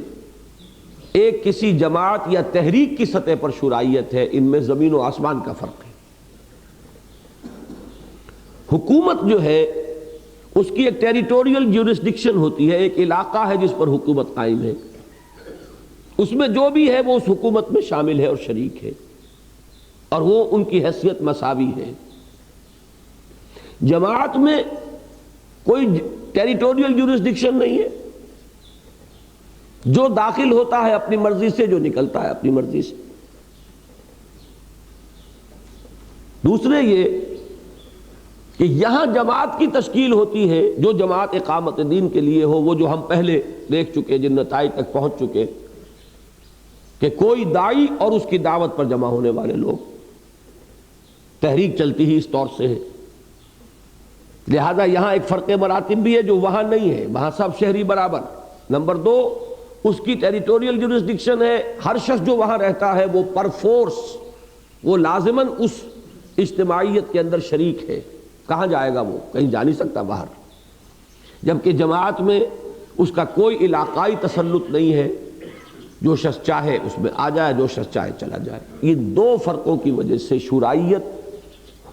ایک کسی جماعت یا تحریک کی سطح پر شورائیت ہے، ان میں زمین و آسمان کا فرق ہے۔ حکومت جو ہے اس کی ایک ٹیریٹوریل جیورسڈکشن ہوتی ہے، ایک علاقہ ہے جس پر حکومت قائم ہے، اس میں جو بھی ہے وہ اس حکومت میں شامل ہے اور شریک ہے، اور وہ ان کی حیثیت مساوی ہے۔ جماعت میں کوئی ٹیریٹوریل جیورسڈکشن نہیں ہے، جو داخل ہوتا ہے اپنی مرضی سے، جو نکلتا ہے اپنی مرضی سے۔ دوسرے یہ کہ یہاں جماعت کی تشکیل ہوتی ہے، جو جماعت اقامت دین کے لیے ہو، وہ جو ہم پہلے دیکھ چکے، جن نتائج تک پہنچ چکے، کہ کوئی داعی اور اس کی دعوت پر جمع ہونے والے لوگ، تحریک چلتی ہی اس طور سے ہے۔ لہذا یہاں ایک فرق مراتب بھی ہے جو وہاں نہیں ہے، وہاں سب شہری برابر۔ نمبر دو، اس کی ٹیریٹوریل جیورسڈکشن ہے، ہر شخص جو وہاں رہتا ہے وہ پر فورس، وہ لازماً اس اجتماعیت کے اندر شریک ہے۔ کہاں جائے گا؟ وہ کہیں جا نہیں سکتا باہر۔ جبکہ جماعت میں اس کا کوئی علاقائی تسلط نہیں ہے، جو شخص چاہے اس میں آ جائے، جو شخص چاہے چلا جائے۔ ان دو فرقوں کی وجہ سے شورائیت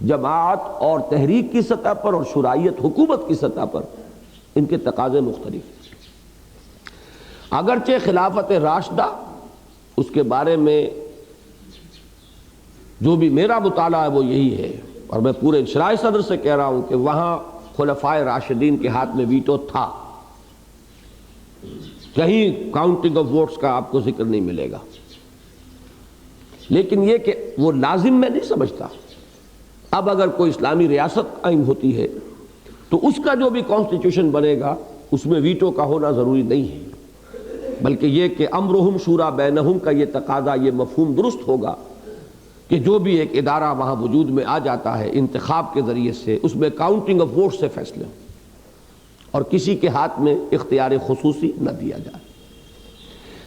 جماعت اور تحریک کی سطح پر اور شورائیت حکومت کی سطح پر ان کے تقاضے مختلف۔ اگرچہ خلافت راشدہ، اس کے بارے میں جو بھی میرا مطالعہ ہے وہ یہی ہے، اور میں پورے انشراح صدر سے کہہ رہا ہوں کہ وہاں خلفائے راشدین کے ہاتھ میں ویٹو تھا، کہیں کاؤنٹنگ آف ووٹس کا آپ کو ذکر نہیں ملے گا۔ لیکن یہ کہ وہ لازم میں نہیں سمجھتا۔ اب اگر کوئی اسلامی ریاست قائم ہوتی ہے تو اس کا جو بھی کانسٹیٹیوشن بنے گا اس میں ویٹو کا ہونا ضروری نہیں ہے، بلکہ یہ کہ امرہم شورا بینہم کا یہ تقاضا، یہ مفہوم درست ہوگا کہ جو بھی ایک ادارہ وہاں وجود میں آ جاتا ہے انتخاب کے ذریعے سے، اس میں کاؤنٹنگ آف ووٹ سے فیصلے ہوں اور کسی کے ہاتھ میں اختیار خصوصی نہ دیا جائے۔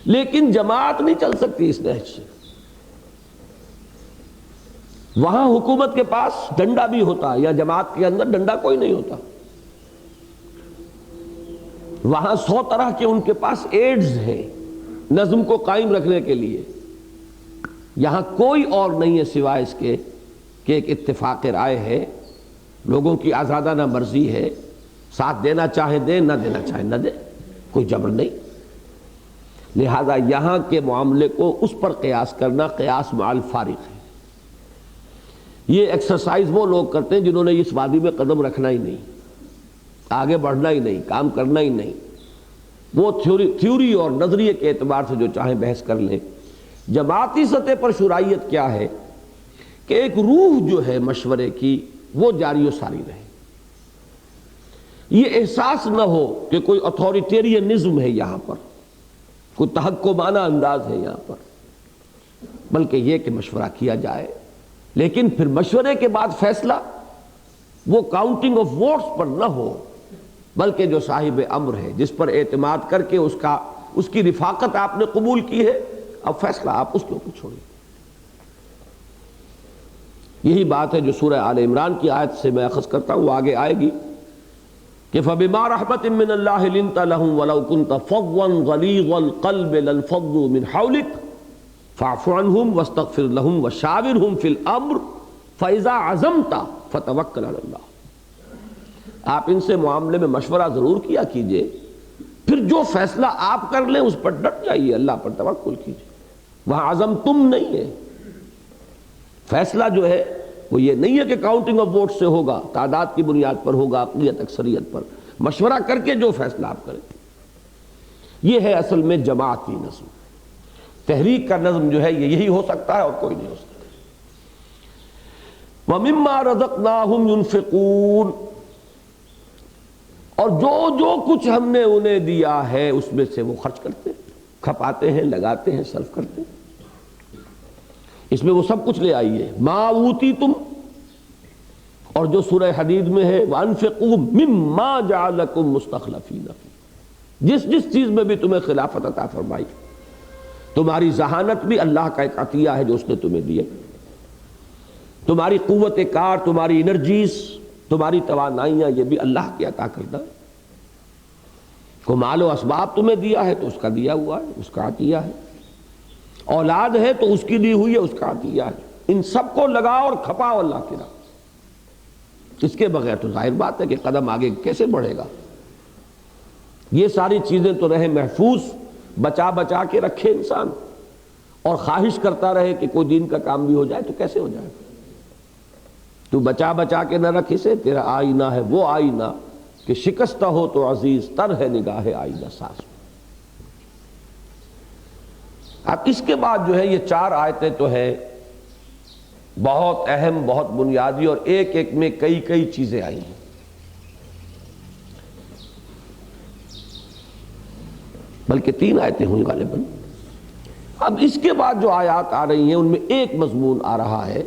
لیکن جماعت نہیں چل سکتی اس نہج سے۔ وہاں حکومت کے پاس ڈنڈا بھی ہوتا ہے، یا جماعت کے اندر ڈنڈا کوئی نہیں ہوتا۔ وہاں 100 طرح کے ان کے پاس ایڈز ہیں نظم کو قائم رکھنے کے لیے. یہاں کوئی اور نہیں ہے سوائے اس کے کہ ایک اتفاق رائے ہے، لوگوں کی آزادانہ مرضی ہے، ساتھ دینا چاہے دیں، نہ دینا چاہے نہ دیں، کوئی جبر نہیں. لہذا یہاں کے معاملے کو اس پر قیاس کرنا قیاس مع الفارق ہے. یہ ایکسرسائز وہ لوگ کرتے ہیں جنہوں نے اس وادی میں قدم رکھنا ہی نہیں، آگے بڑھنا ہی نہیں، کام کرنا ہی نہیں. وہ تھیوری اور نظریے کے اعتبار سے جو چاہیں بحث کر لیں. جماعتی سطح پر شرعیت کیا ہے کہ ایک روح جو ہے مشورے کی وہ جاری و ساری رہے. یہ احساس نہ ہو کہ کوئی اتھارٹیرینزم ہے یہاں پر، کوئی تحکمانہ انداز ہے یہاں پر، بلکہ یہ کہ مشورہ کیا جائے، لیکن پھر مشورے کے بعد فیصلہ وہ کاؤنٹنگ آف ووٹس پر نہ ہو، بلکہ جو صاحب امر ہے جس پر اعتماد کر کے اس کی رفاقت آپ نے قبول کی ہے، اب فیصلہ آپ اس کے اوپر چھوڑیں. یہی بات ہے جو سورہ آل عمران کی آیت سے میں اخذ کرتا ہوں، وہ آگے آئے گی کہ فَبِمَا رَحْمَةٍ مِّنَ اللَّهِ لِنْتَ لَهُمْ وَلَوْ كُنْتَ فَظًّا غَلِيظَ الْقَلْبِ لَانفَضُّوا مِنْ حَوْلِكَ فَاعْفُ عَنْهُمْ وَاسْتَغْفِرْ لَهُمْ وَشَاوِرْهُمْ فِي الْأَمْرِ فَإِذَا عَزَمْتَ فَتَوَكَّلْ عَلَى اللَّهِ. آپ ان سے معاملے میں مشورہ ضرور کیا کیجئے، پھر جو فیصلہ آپ کر لیں اس پر ڈٹ جائیے، اللہ پر توکل کیجئے. وہاں عزم تم نہیں ہے، فیصلہ جو ہے وہ یہ نہیں ہے کہ کاؤنٹنگ آف ووٹ سے ہوگا، تعداد کی بنیاد پر ہوگا، اقلیت اکثریت پر. مشورہ کر کے جو فیصلہ آپ کریں، یہ ہے اصل میں جماعتی نظم. تحریک کا نظم جو ہے یہی ہو سکتا ہے اور کوئی نہیں ہو سکتا. وَمِمَّا رَزَقْنَاهُمْ يُنْفِقُونَ، اور جو کچھ ہم نے انہیں دیا ہے اس میں سے وہ خرچ کرتے ہیں، کھپاتے ہیں، لگاتے ہیں، صرف کرتے ہیں. اس میں وہ سب کچھ لے آئیے. ما اوتیتم، اور جو سورہ حدید میں ہے وانفقوا مما جعلکم مستخلفین فیہ، جس چیز میں بھی تمہیں خلافت عطا فرمائی، تمہاری ذہانت بھی اللہ کا ایک عطیہ ہے جو اس نے تمہیں دیا، تمہاری قوت کار، تمہاری انرجیز، تمہاری توانائیاں، یہ بھی اللہ کی عطا کردہ ہے. کو مال و اسباب تمہیں دیا ہے تو اس کا دیا ہوا ہے، اس کا عطیہ ہے. اولاد ہے تو اس کی دی ہوئی ہے، اس کا عطیہ ہے. ان سب کو لگاؤ اور کھپاؤ اللہ کی راہ. اس کے بغیر تو ظاہر بات ہے کہ قدم آگے کیسے بڑھے گا. یہ ساری چیزیں تو رہے محفوظ، بچا کے رکھے انسان، اور خواہش کرتا رہے کہ کوئی دین کا کام بھی ہو جائے تو کیسے ہو جائے گا. تو بچا کے نہ رکھ اسے، تیرا آئینہ ہے وہ آئینہ کہ شکستہ ہو تو عزیز تر ہے نگاہ آئینہ ساز. اب اس کے بعد جو ہے یہ 4 آیتیں تو ہے بہت اہم، بہت بنیادی، اور ایک ایک میں کئی چیزیں آئی ہیں. بلکہ 3 آیتیں ہوئی غالباً. اب اس کے بعد جو آیات آ رہی ہیں ان میں ایک مضمون آ رہا ہے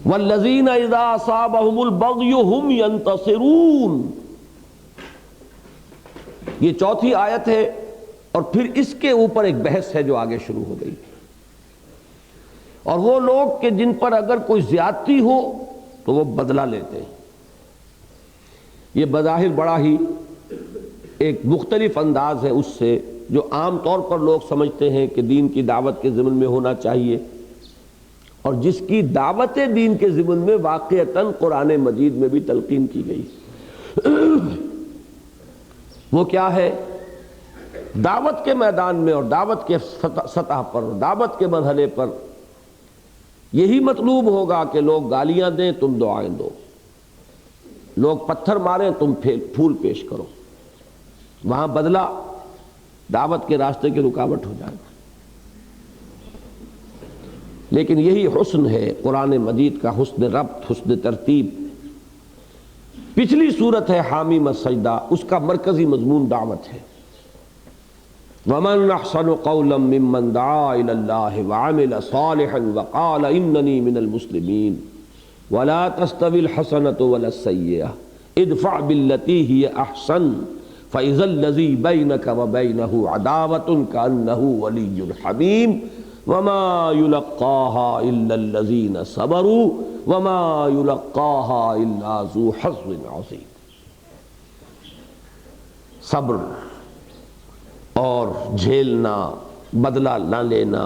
والذین اذا اصابہم البغی ہم ینتصرون. یہ 4تھی آیت ہے، اور پھر اس کے اوپر ایک بحث ہے جو آگے شروع ہو گئی. اور وہ لوگ کہ جن پر اگر کوئی زیادتی ہو تو وہ بدلہ لیتے ہیں. یہ بظاہر بڑا ہی ایک مختلف انداز ہے اس سے جو عام طور پر لوگ سمجھتے ہیں کہ دین کی دعوت کے ضمن میں ہونا چاہیے، اور جس کی دعوت دین کے ضمن میں واقعتاً قرآن مجید میں بھی تلقین کی گئی. وہ کیا ہے؟ دعوت کے میدان میں اور دعوت کے سطح پر، دعوت کے مرحلے پر یہی مطلوب ہوگا کہ لوگ گالیاں دیں، تم دعائیں دو، لوگ پتھر ماریں، تم پھول پیش کرو. وہاں بدلہ دعوت کے راستے کی رکاوٹ ہو جائے گا. لیکن یہی حسن ہے قرآن مجید کا، حسن ربط، حسن ترتیب. پچھلی صورت ہے حامیم السجدہ، اس کا مرکزی مضمون دعوت ہے. وَمَنْ أَحْسَنُ قَوْلًا مِّمَّنْ دَعَا إِلَى اللَّهِ وَعَمِلَ صَالِحًا وَقَالَ إِنَّنِي مِنَ الْمُسْلِمِينَ وَلَا تَسْتَوِي الْحَسَنَةُ وَلَا السَّيِّئَةُ ادْفَعْ بِالَّتِي هِيَ أَحْسَنُ فَإِذَا الَّذِي بَيْنَكَ وَبَيْنَهُ عَدَاوَةٌ كَأَنَّهُ وَلِيٌّ حَمِيمٌ وَمَا يُلَقَّاهَا إِلَّا الَّذِينَ صَبَرُوا وَمَا يُلَقَّاهَا إِلَّا ذُو حَظٍّ عَظِيمٍ. صبر اور جھیلنا، بدلہ نہ لینا،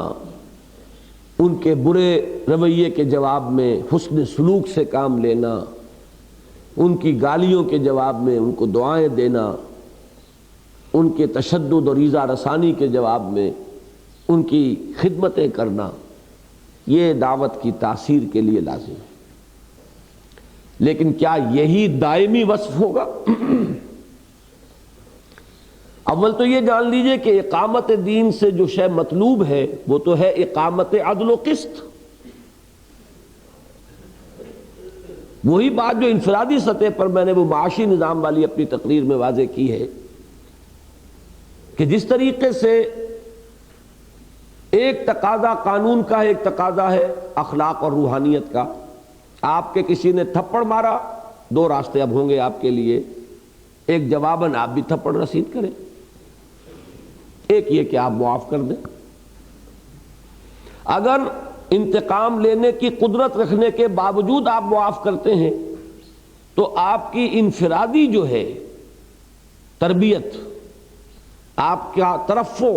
ان کے برے رویے کے جواب میں حسن سلوک سے کام لینا، ان کی گالیوں کے جواب میں ان کو دعائیں دینا، ان کے تشدد اور ایذا رسانی کے جواب میں ان کی خدمتیں کرنا، یہ دعوت کی تاثیر کے لیے لازم ہے۔ لیکن کیا یہی دائمی وصف ہوگا؟ اول تو یہ جان لیجئے کہ اقامت دین سے جو شے مطلوب ہے وہ تو ہے اقامت عدل و قسط۔ وہی بات جو انفرادی سطح پر میں نے وہ معاشی نظام والی اپنی تقریر میں واضح کی ہے کہ جس طریقے سے ایک تقاضا قانون کا ہے، ایک تقاضا ہے اخلاق اور روحانیت کا۔ آپ کے کسی نے تھپڑ مارا، دو راستے اب ہوں گے آپ کے لیے، ایک جواباً آپ بھی تھپڑ رسید کریں، ایک یہ کہ آپ معاف کر دیں۔ اگر انتقام لینے کی قدرت رکھنے کے باوجود آپ معاف کرتے ہیں تو آپ کی انفرادی جو ہے تربیت، آپ کا ترفع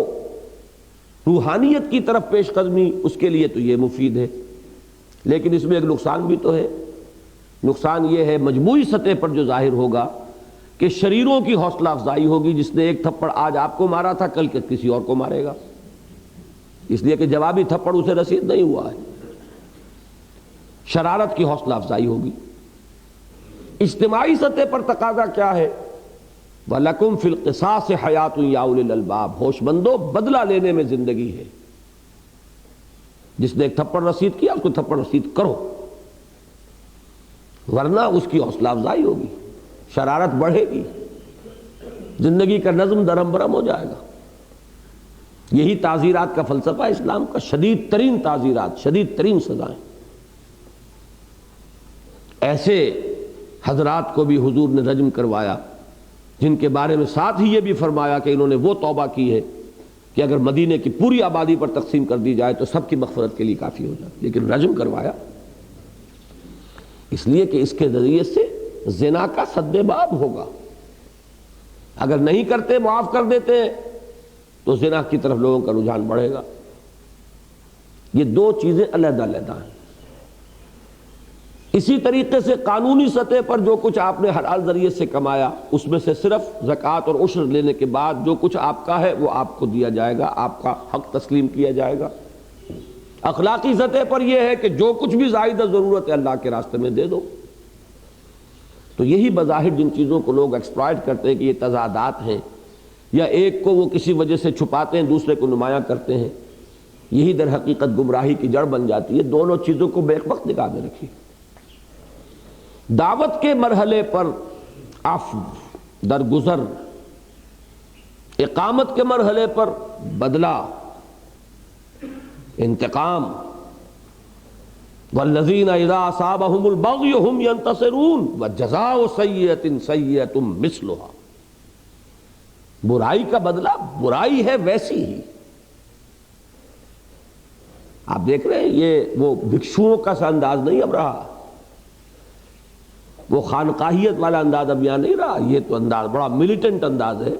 روحانیت کی طرف پیش قدمی، اس کے لیے تو یہ مفید ہے۔ لیکن اس میں ایک نقصان بھی تو ہے۔ نقصان یہ ہے مجموعی سطح پر جو ظاہر ہوگا کہ شریروں کی حوصلہ افزائی ہوگی، جس نے ایک تھپڑ آج آپ کو مارا تھا کل کے کسی اور کو مارے گا، اس لیے کہ جوابی تھپڑ اسے رسید نہیں ہوا ہے۔ شرارت کی حوصلہ افزائی ہوگی۔ اجتماعی سطح پر تقاضا کیا ہے؟ وَلَكُمْ فِي الْقِصَاصِ حَيَاةٌ يَا أُولِي الْأَلْبَابِ، ہوش مندو بدلہ لینے میں زندگی ہے۔ جس نے ایک تھپڑ رسید کیا اس کو تھپڑ رسید کرو، ورنہ اس کی حوصلہ افزائی ہوگی، شرارت بڑھے گی، زندگی کا نظم درہم برہم ہو جائے گا۔ یہی تعزیرات کا فلسفہ اسلام کا، شدید ترین تعزیرات، شدید ترین سزائیں۔ ایسے حضرات کو بھی حضور نے رجم کروایا جن کے بارے میں ساتھ ہی یہ بھی فرمایا کہ انہوں نے وہ توبہ کی ہے کہ اگر مدینے کی پوری آبادی پر تقسیم کر دی جائے تو سب کی مغفرت کے لیے کافی ہو جائے، لیکن رجم کروایا اس لیے کہ اس کے ذریعے سے زنا کا سد باب ہوگا۔ اگر نہیں کرتے، معاف کر دیتے ہیں تو زنا کی طرف لوگوں کا رجحان بڑھے گا۔ یہ دو چیزیں علیحدہ علیحدہ ہیں۔ اسی طریقے سے قانونی سطح پر جو کچھ آپ نے حلال ذریعے سے کمایا، اس میں سے صرف زکوٰۃ اور عشر لینے کے بعد جو کچھ آپ کا ہے وہ آپ کو دیا جائے گا، آپ کا حق تسلیم کیا جائے گا۔ اخلاقی سطح پر یہ ہے کہ جو کچھ بھی زائدہ ضرورت ہے اللہ کے راستے میں دے دو۔ تو یہی بظاہر جن چیزوں کو لوگ ایکسپلائٹ کرتے ہیں کہ یہ تضادات ہیں، یا ایک کو وہ کسی وجہ سے چھپاتے ہیں دوسرے کو نمایاں کرتے ہیں، یہی در حقیقت گمراہی کی جڑ بن جاتی ہے۔ دونوں چیزوں کو بیک وقت نگاہ میں رکھیے۔ دعوت کے مرحلے پر عفو، درگزر، اقامت کے مرحلے پر بدلہ، انتقام، والذین اذا اصابہم البغی هم ینتصرون وجزاء سیئۃ سیئۃ مثلھا، برائی کا بدلہ برائی ہے ویسی ہی۔ آپ دیکھ رہے ہیں یہ وہ بھکشوؤں کا سا انداز نہیں اب رہا، وہ خانقاہیت والا انداز اب یہاں نہیں رہا، یہ تو انداز بڑا ملیٹنٹ انداز ہے۔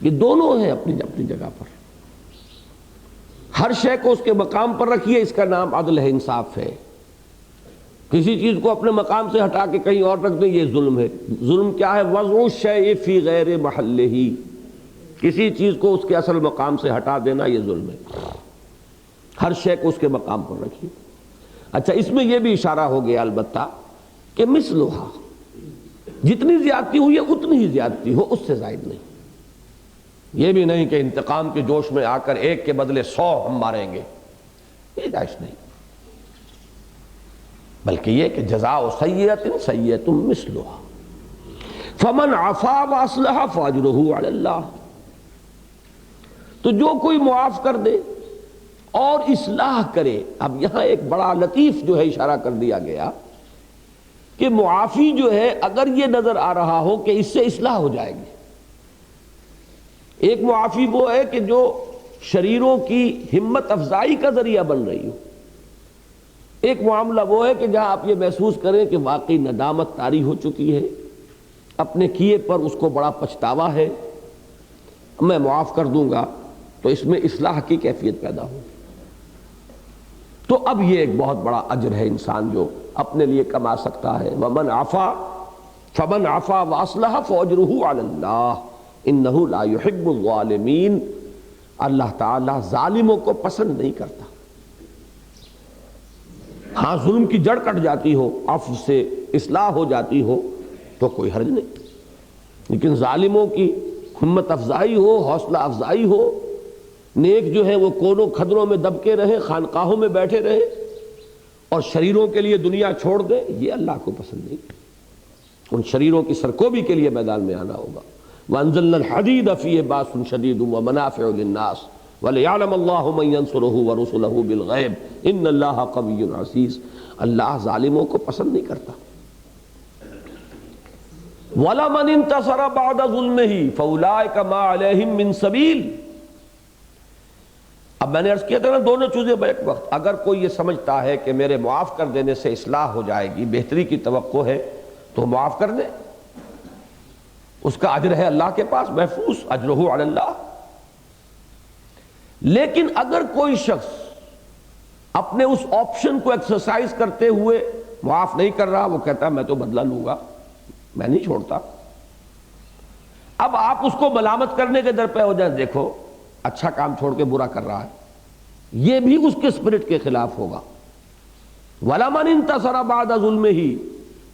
یہ دونوں ہیں اپنی اپنی جگہ پر۔ ہر شے کو اس کے مقام پر رکھیے، اس کا نام عدل ہے، انصاف ہے۔ کسی چیز کو اپنے مقام سے ہٹا کے کہیں اور رکھ دیں، یہ ظلم ہے۔ ظلم کیا ہے؟ وضع الشیء فی غیر محلہ، کسی چیز کو اس کے اصل مقام سے ہٹا دینا، یہ ظلم ہے۔ ہر شے کو اس کے مقام پر رکھیے۔ اچھا، اس میں یہ بھی اشارہ ہو گیا البتہ کہ مثلھا، جتنی زیادتی ہوئی ہے اتنی ہی زیادتی ہو، اس سے زائد نہیں۔ یہ بھی نہیں کہ انتقام کے جوش میں آ کر ایک کے بدلے 100 ہم ماریں گے، یہ جائز نہیں، بلکہ یہ کہ جزاء سیئۃ سیئۃ مثلھا فمن عفا واصلح فاجرہ علی اللہ۔ تو جو کوئی معاف کر دے اور اصلاح کرے، اب یہاں ایک بڑا لطیف جو ہے اشارہ کر دیا گیا کہ معافی جو ہے اگر یہ نظر آ رہا ہو کہ اس سے اصلاح ہو جائے گی۔ ایک معافی وہ ہے کہ جو شریروں کی ہمت افزائی کا ذریعہ بن رہی ہو، ایک معاملہ وہ ہے کہ جہاں آپ یہ محسوس کریں کہ واقعی ندامت طاری ہو چکی ہے، اپنے کیے پر اس کو بڑا پچھتاوا ہے، میں معاف کر دوں گا تو اس میں اصلاح کی کیفیت پیدا ہو۔ تو اب یہ ایک بہت بڑا اجر ہے انسان جو اپنے لیے کما سکتا ہے۔ وَمَنْ عَفَا فَمَنْ عَفَا وَأَصْلَحَ فَأَجْرُهُ عَلَى اللَّهِ إِنَّهُ لَا يُحِبُّ الظَّالِمِينَ۔ اللہ تعالیٰ ظالموں کو پسند نہیں کرتا۔ ہاں ظلم کی جڑ کٹ جاتی ہو، عفو سے اصلاح ہو جاتی ہو تو کوئی حرج نہیں، لیکن ظالموں کی ہمت افزائی ہو، حوصلہ افزائی ہو، نیک جو ہے وہ کونوں کھدروں میں دبکے رہے، خانقاہوں میں بیٹھے رہے اور شریروں کے لیے دنیا چھوڑ دے، یہ اللہ کو پسند نہیں۔ ان شریروں کی سرکوبی کے لیے میدان میں آنا ہوگا۔ وَأَنزَلْنَا الْحَدِيدَ فِيهِ بَأْسٌ شَدِيدٌ وَمَنَافِعُ لِلنَّاسِ وَلِيَعْلَمَ اللَّهُ مَن يَنصُرُهُ وَرُسُلَهُ بِالْغَيْبِ إِنَّ اللَّهَ قَوِيٌّ عَزِيزٌ۔ اللہ ظالموں کو پسند نہیں کرتا۔ وَلَمَنِ انتَصَرَ بَعْدَ ظُلْمِهِ فَأُولَٰئِكَ مَا عَلَيْهِم مِّن سَبِيلٍ۔ اب میں نے عرض کیا تھا نا دونوں چیزیں بیک وقت، اگر کوئی یہ سمجھتا ہے کہ میرے معاف کر دینے سے اصلاح ہو جائے گی، بہتری کی توقع ہے تو معاف کر دے، اس کا اجر ہے اللہ کے پاس محفوظ، اجرہ علی اللہ۔ لیکن اگر کوئی شخص اپنے اس آپشن کو ایکسرسائز کرتے ہوئے معاف نہیں کر رہا، وہ کہتا ہے میں تو بدلہ لوں گا، میں نہیں چھوڑتا، اب آپ اس کو ملامت کرنے کے در پہ ہو جائیں، دیکھو اچھا کام چھوڑ کے برا کر رہا ہے، یہ بھی اس کے اسپرٹ کے خلاف ہوگا۔ وَلَمَنِ انتَصَرَ بَعْدَ ظُلْمِهِ،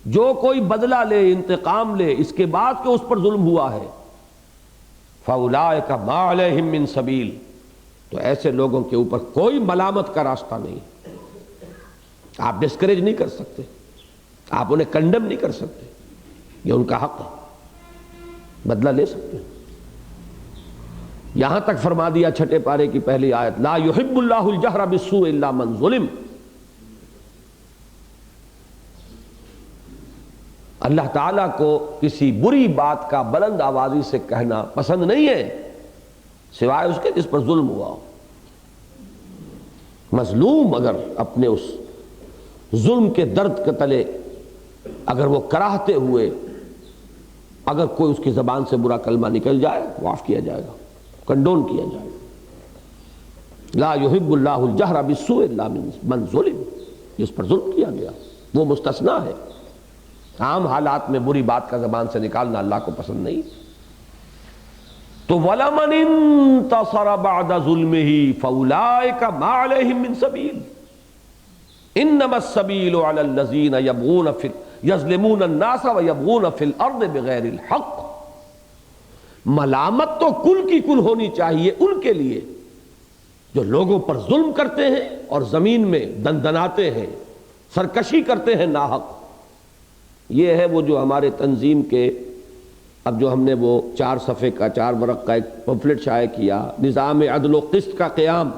جو کوئی بدلہ لے، انتقام لے اس کے بعد کہ اس پر ظلم ہوا ہے، فَأُولَٰئِكَ مَا عَلَيْهِم مِّن سَبِيلٍ، تو ایسے لوگوں کے اوپر کوئی ملامت کا راستہ نہیں۔ آپ ڈسکریج نہیں کر سکتے، آپ انہیں کنڈم نہیں کر سکتے، یہ ان کا حق ہے، بدلہ لے سکتے ہیں۔ یہاں تک فرما دیا چھٹے پارے کی پہلی آیت، لا يحب اللہ الجہر بالسوء الا من ظلم۔ اللہ تعالیٰ کو کسی بری بات کا بلند آوازی سے کہنا پسند نہیں ہے سوائے اس کے جس پر ظلم ہوا ہو۔ مظلوم اگر اپنے اس ظلم کے درد کے تلے اگر وہ کراہتے ہوئے اگر کوئی اس کی زبان سے برا کلمہ نکل جائے، معاف کیا جائے گا، کنڈون کیا جائے گا۔ لا يحب اللہ الجہر بالسوء الا من ظلم، جس پر ظلم کیا گیا وہ مستثنیٰ ہے۔ عام حالات میں بری بات کا زبان سے نکالنا اللہ کو پسند نہیں۔ تو وَلَمَنِ انتَصَرَ بَعْدَ ظُلْمِهِ فَأُولَٰئِكَ مَا عَلَيْهِم مِّن سَبِيلٍ إِنَّمَا السَّبِيلُ عَلَى الَّذِينَ يَظْلِمُونَ النَّاسَ وَيَبْغُونَ فِي الْأَرْضِ بِغَيْرِ الْحَقِّ۔ ملامت تو کل کی کل ہونی چاہیے ان کے لیے جو لوگوں پر ظلم کرتے ہیں اور زمین میں دندناتے ہیں، سرکشی کرتے ہیں ناحق۔ یہ ہے وہ جو ہمارے تنظیم کے اب جو ہم نے وہ 4 صفحے کا 4 ورق کا ایک پمفلٹ شائع کیا، نظام عدل و قسط کا قیام۔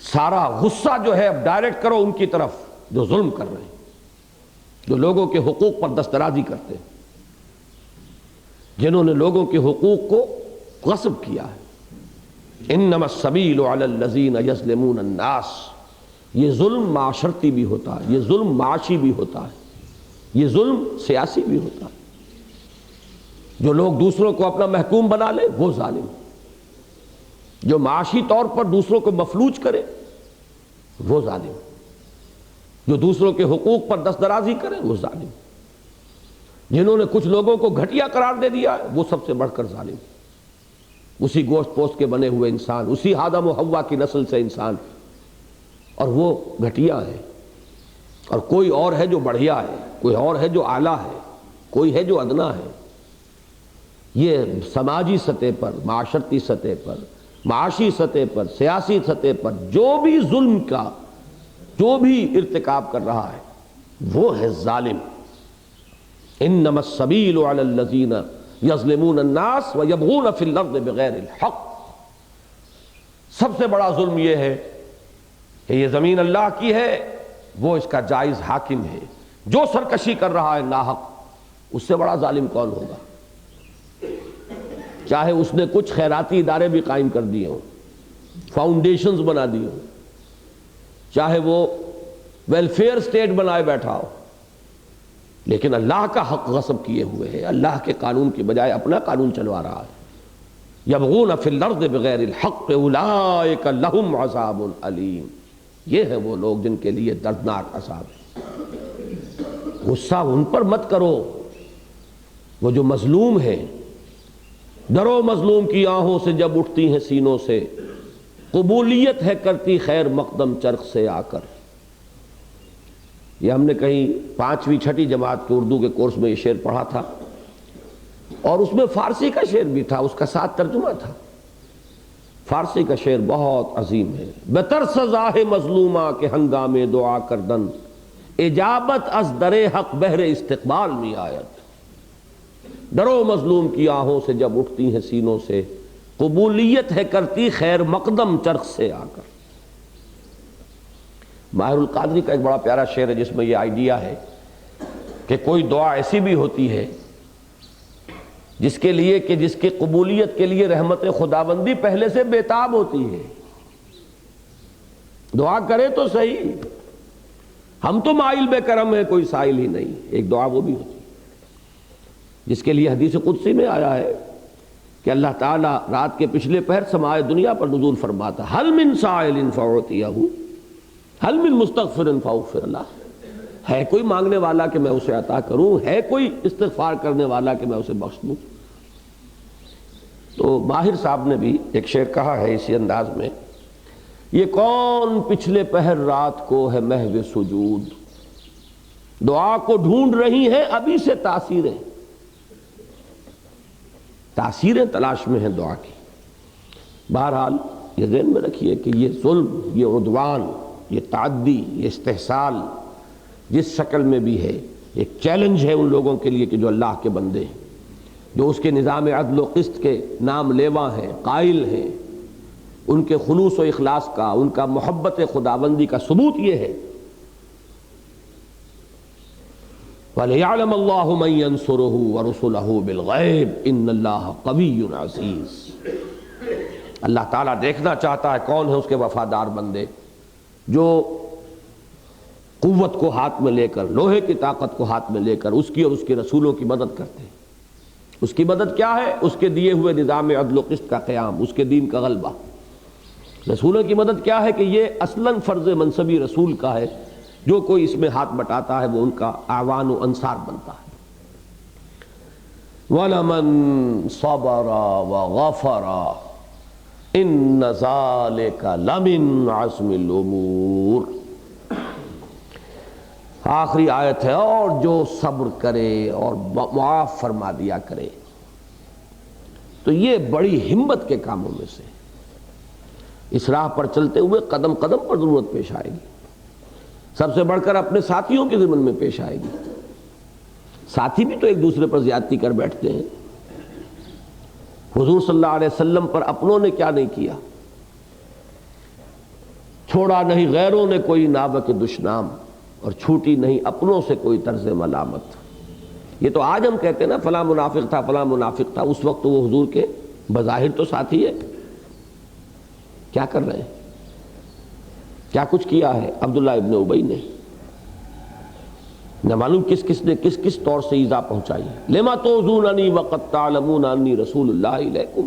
سارا غصہ جو ہے اب ڈائریکٹ کرو ان کی طرف جو ظلم کر رہے ہیں، جو لوگوں کے حقوق پر دسترازی کرتے ہیں، جنہوں نے لوگوں کے حقوق کو غصب کیا ہے۔ انما السبیل علی الذین یظلمون الناس، یہ ظلم معاشرتی بھی ہوتا ہے، یہ ظلم معاشی بھی ہوتا ہے، یہ ظلم سیاسی بھی ہوتا ہے۔ جو لوگ دوسروں کو اپنا محکوم بنا لے وہ ظالم، جو معاشی طور پر دوسروں کو مفلوج کرے وہ ظالم، جو دوسروں کے حقوق پر دسترازی کرے وہ ظالم، جنہوں نے کچھ لوگوں کو گھٹیا قرار دے دیا وہ سب سے بڑھ کر ظالم، اسی گوشت پوست کے بنے ہوئے انسان، اسی آدم و حوا کی نسل سے انسان، اور وہ گھٹیا ہے، اور کوئی اور ہے جو بڑھیا ہے، کوئی اور ہے جو اعلیٰ ہے، کوئی ہے جو ادنا ہے۔ یہ سماجی سطح پر، معاشرتی سطح پر، معاشی سطح پر، سیاسی سطح پر جو بھی ظلم کا جو بھی ارتکاب کر رہا ہے وہ ہے ظالم۔ انما السبیل علی الذین یظلمون الناس ویبغون فی الارض بغیر الحق۔ سب سے بڑا ظلم یہ ہے کہ یہ زمین اللہ کی ہے، وہ اس کا جائز حاکم ہے، جو سرکشی کر رہا ہے ناحق، اس سے بڑا ظالم کون ہوگا؟ چاہے اس نے کچھ خیراتی ادارے بھی قائم کر دیے ہوں، فاؤنڈیشنز بنا دیے ہوں، چاہے وہ ویلفیئر سٹیٹ بنائے بیٹھا ہو، لیکن اللہ کا حق غصب کیے ہوئے ہے، اللہ کے قانون کی بجائے اپنا قانون چلوا رہا ہے۔ یبغون فی الارض بغیر الحق اولئک لہم عذاب علیم، یہ ہیں وہ لوگ جن کے لیے دردناک عذاب ہے۔ غصہ ان پر مت کرو، وہ جو مظلوم ہیں، ڈرو مظلوم کی آہوں سے جب اٹھتی ہیں سینوں سے، قبولیت ہے کرتی خیر مقدم چرخ سے آ کر۔ یہ ہم نے کہیں 5ویں 6ٹھی جماعت کے اردو کے کورس میں یہ شعر پڑھا تھا، اور اس میں فارسی کا شعر بھی تھا، اس کا ساتھ ترجمہ تھا۔ فارسی کا شعر بہت عظیم ہے۔ بترس زاہ مظلومہ کے ہنگامے دعا کردن، اجابت از در حق بہر استقبال میں آیت۔ ڈرو مظلوم کی آہوں سے جب اٹھتی ہیں سینوں سے، قبولیت ہے کرتی خیر مقدم چرخ سے آ کر۔ ماہر القادری کا ایک بڑا پیارا شعر ہے جس میں یہ آئیڈیا ہے کہ کوئی دعا ایسی بھی ہوتی ہے جس کے لیے کہ جس کی قبولیت کے لیے رحمت خداوندی پہلے سے بےتاب ہوتی ہے۔ دعا کرے تو صحیح، ہم تو مائل بے کرم ہے، کوئی سائل ہی نہیں۔ ایک دعا وہ بھی ہوتی ہے جس کے لیے حدیث قدسی میں آیا ہے کہ اللہ تعالیٰ رات کے پچھلے پہر سمائے دنیا پر نزول فرماتا، حل من سائل فاعطیہ، حل من مستغفر فاغفر لہ، ہے کوئی مانگنے والا کہ میں اسے عطا کروں، ہے کوئی استغفار کرنے والا کہ میں اسے بخش دوں۔ تو ماہر صاحب نے بھی ایک شعر کہا ہے اسی انداز میں، یہ کون پچھلے پہر رات کو ہے محو سجود، دعا کو ڈھونڈ رہی ہیں ابھی سے تاثیریں، تاثیریں تلاش میں ہیں دعا کی۔ بہرحال یہ ذہن میں رکھیے کہ یہ ظلم، یہ عدوان، یہ تعدی، یہ استحصال جس شکل میں بھی ہے، ایک چیلنج ہے ان لوگوں کے لیے کہ جو اللہ کے بندے ہیں، جو اس کے نظام عدل و قسط کے نام لیوا ہیں، قائل ہیں، ان کے خلوص و اخلاص کا، ان کا محبت خداوندی کا ثبوت یہ ہے وَلِيَعْلَمَ اللَّهُ مَن يَنصُرُهُ وَرُسُلَهُ بِالْغَيْبِ إِنَّ اللَّهَ قَوِيٌّ عَزِيزٌ۔ اللہ تعالیٰ دیکھنا چاہتا ہے کون ہے اس کے وفادار بندے جو قوت کو ہاتھ میں لے کر، لوہے کی طاقت کو ہاتھ میں لے کر اس کی اور اس کے رسولوں کی مدد کرتے ہیں۔ اس کی مدد کیا ہے؟ اس کے دیے ہوئے نظام عدل و قسط کا قیام، اس کے دین کا غلبہ۔ رسولوں کی مدد کیا ہے کہ یہ اصلاً فرض منصبی رسول کا ہے، جو کوئی اس میں ہاتھ بٹاتا ہے وہ ان کا اعوان و انصار بنتا ہے۔ وَلَمَن صَبَرَ وَغَفَرَ إِنَّ ذَلِكَ لَمِنْ عَزْمِ الْأُمُورِ۔ آخری آیت ہے، اور جو صبر کرے اور معاف فرما دیا کرے، تو یہ بڑی ہمت کے کاموں میں سے۔ اس راہ پر چلتے ہوئے قدم قدم پر ضرورت پیش آئے گی، سب سے بڑھ کر اپنے ساتھیوں کے ضمن میں پیش آئے گی۔ ساتھی بھی تو ایک دوسرے پر زیادتی کر بیٹھتے ہیں۔ حضور صلی اللہ علیہ وسلم پر اپنوں نے کیا نہیں کیا، چھوڑا نہیں غیروں نے کوئی نابک دشنام، اور چھوٹی نہیں اپنوں سے کوئی طرز ملامت۔ یہ تو آج ہم کہتے ہیں نا فلاں منافق تھا، فلاں منافق تھا، اس وقت تو وہ حضور کے بظاہر تو ساتھی ہے۔ کیا کر رہے ہیں؟ کیا کچھ کیا ہے عبداللہ ابن ابی نے؟ نہ معلوم کس کس نے کس کس طور سے ایذا پہنچائی ہے۔ لما تؤذوننی وقد تعلمون انی رسول اللہ الیکم،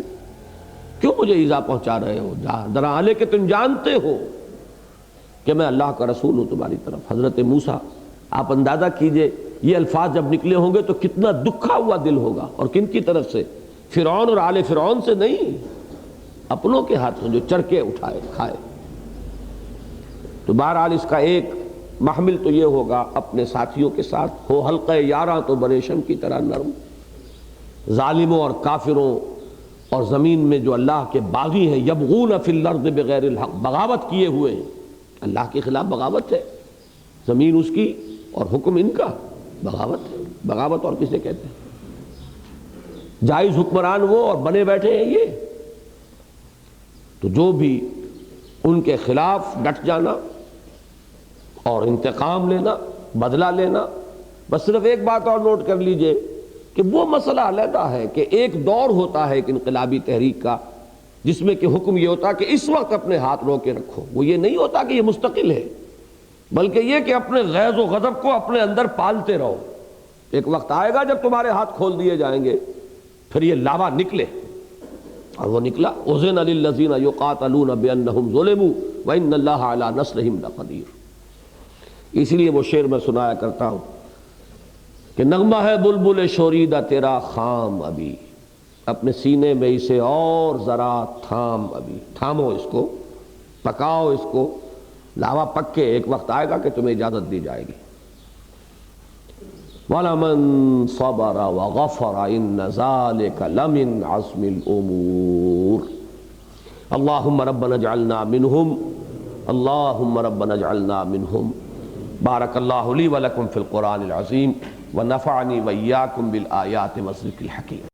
کیوں مجھے ایذا پہنچا رہے ہو؟ ذرا حالے کہ تم جانتے ہو کہ میں اللہ کا رسول ہوں تمہاری طرف۔ حضرت موسیٰ، آپ اندازہ کیجئے یہ الفاظ جب نکلے ہوں گے تو کتنا دکھا ہوا دل ہوگا، اور کن کی طرف سے؟ فرعون اور آل فرعون سے نہیں، اپنوں کے ہاتھوں جو چرکے اٹھائے کھائے۔ تو بہرحال اس کا ایک محمل تو یہ ہوگا اپنے ساتھیوں کے ساتھ ہو حلقہ یاراں تو بریشم کی طرح نرم۔ ظالموں اور کافروں اور زمین میں جو اللہ کے باغی ہیں، یبغون فی الارض بغیر الحق، بغاوت کیے ہوئے ہیں، اللہ کے خلاف بغاوت ہے، زمین اس کی اور حکم ان کا، بغاوت ہے۔ بغاوت اور کسے کہتے ہیں؟ جائز حکمران وہ اور بنے بیٹھے ہیں یہ۔ تو جو بھی ان کے خلاف ڈٹ جانا اور انتقام لینا، بدلہ لینا۔ بس صرف ایک بات اور نوٹ کر لیجئے کہ وہ مسئلہ علیحدہ ہے کہ ایک دور ہوتا ہے ایک انقلابی تحریک کا جس میں کہ حکم یہ ہوتا کہ اس وقت اپنے ہاتھ رو کے رکھو، وہ یہ نہیں ہوتا کہ یہ مستقل ہے، بلکہ یہ کہ اپنے غیظ و غضب کو اپنے اندر پالتے رہو، ایک وقت آئے گا جب تمہارے ہاتھ کھول دیے جائیں گے، پھر یہ لاوا نکلے، اور وہ نکلا۔ اذن للذین یقاتلون بانہم ظلموا وان اللہ علی نصرہم لقدیر۔ اسی لیے وہ شعر میں سنایا کرتا ہوں کہ نغمہ ہے بلبل شوریدہ تیرا خام ابھی، اپنے سینے میں اسے اور ذرا تھام ابھی، تھامو اس کو، پکاؤ اس کو، لاوا پک کے ایک وقت آئے گا کہ تمہیں اجازت دی جائے گی۔ وَلَمَنْ صَبَرَ وَغَفَرَ إِنَّ ذَلِكَ لَمِنْ عَزْمِ الْأُمُورِ۔ اللہم ربنا اجعلنا منہم، اللہم ربنا اجعلنا منہم۔ بارک اللہ لی ولکم فی القرآن العظیم ونفعنی وإیاکم بالآیات والذکر الحکیم۔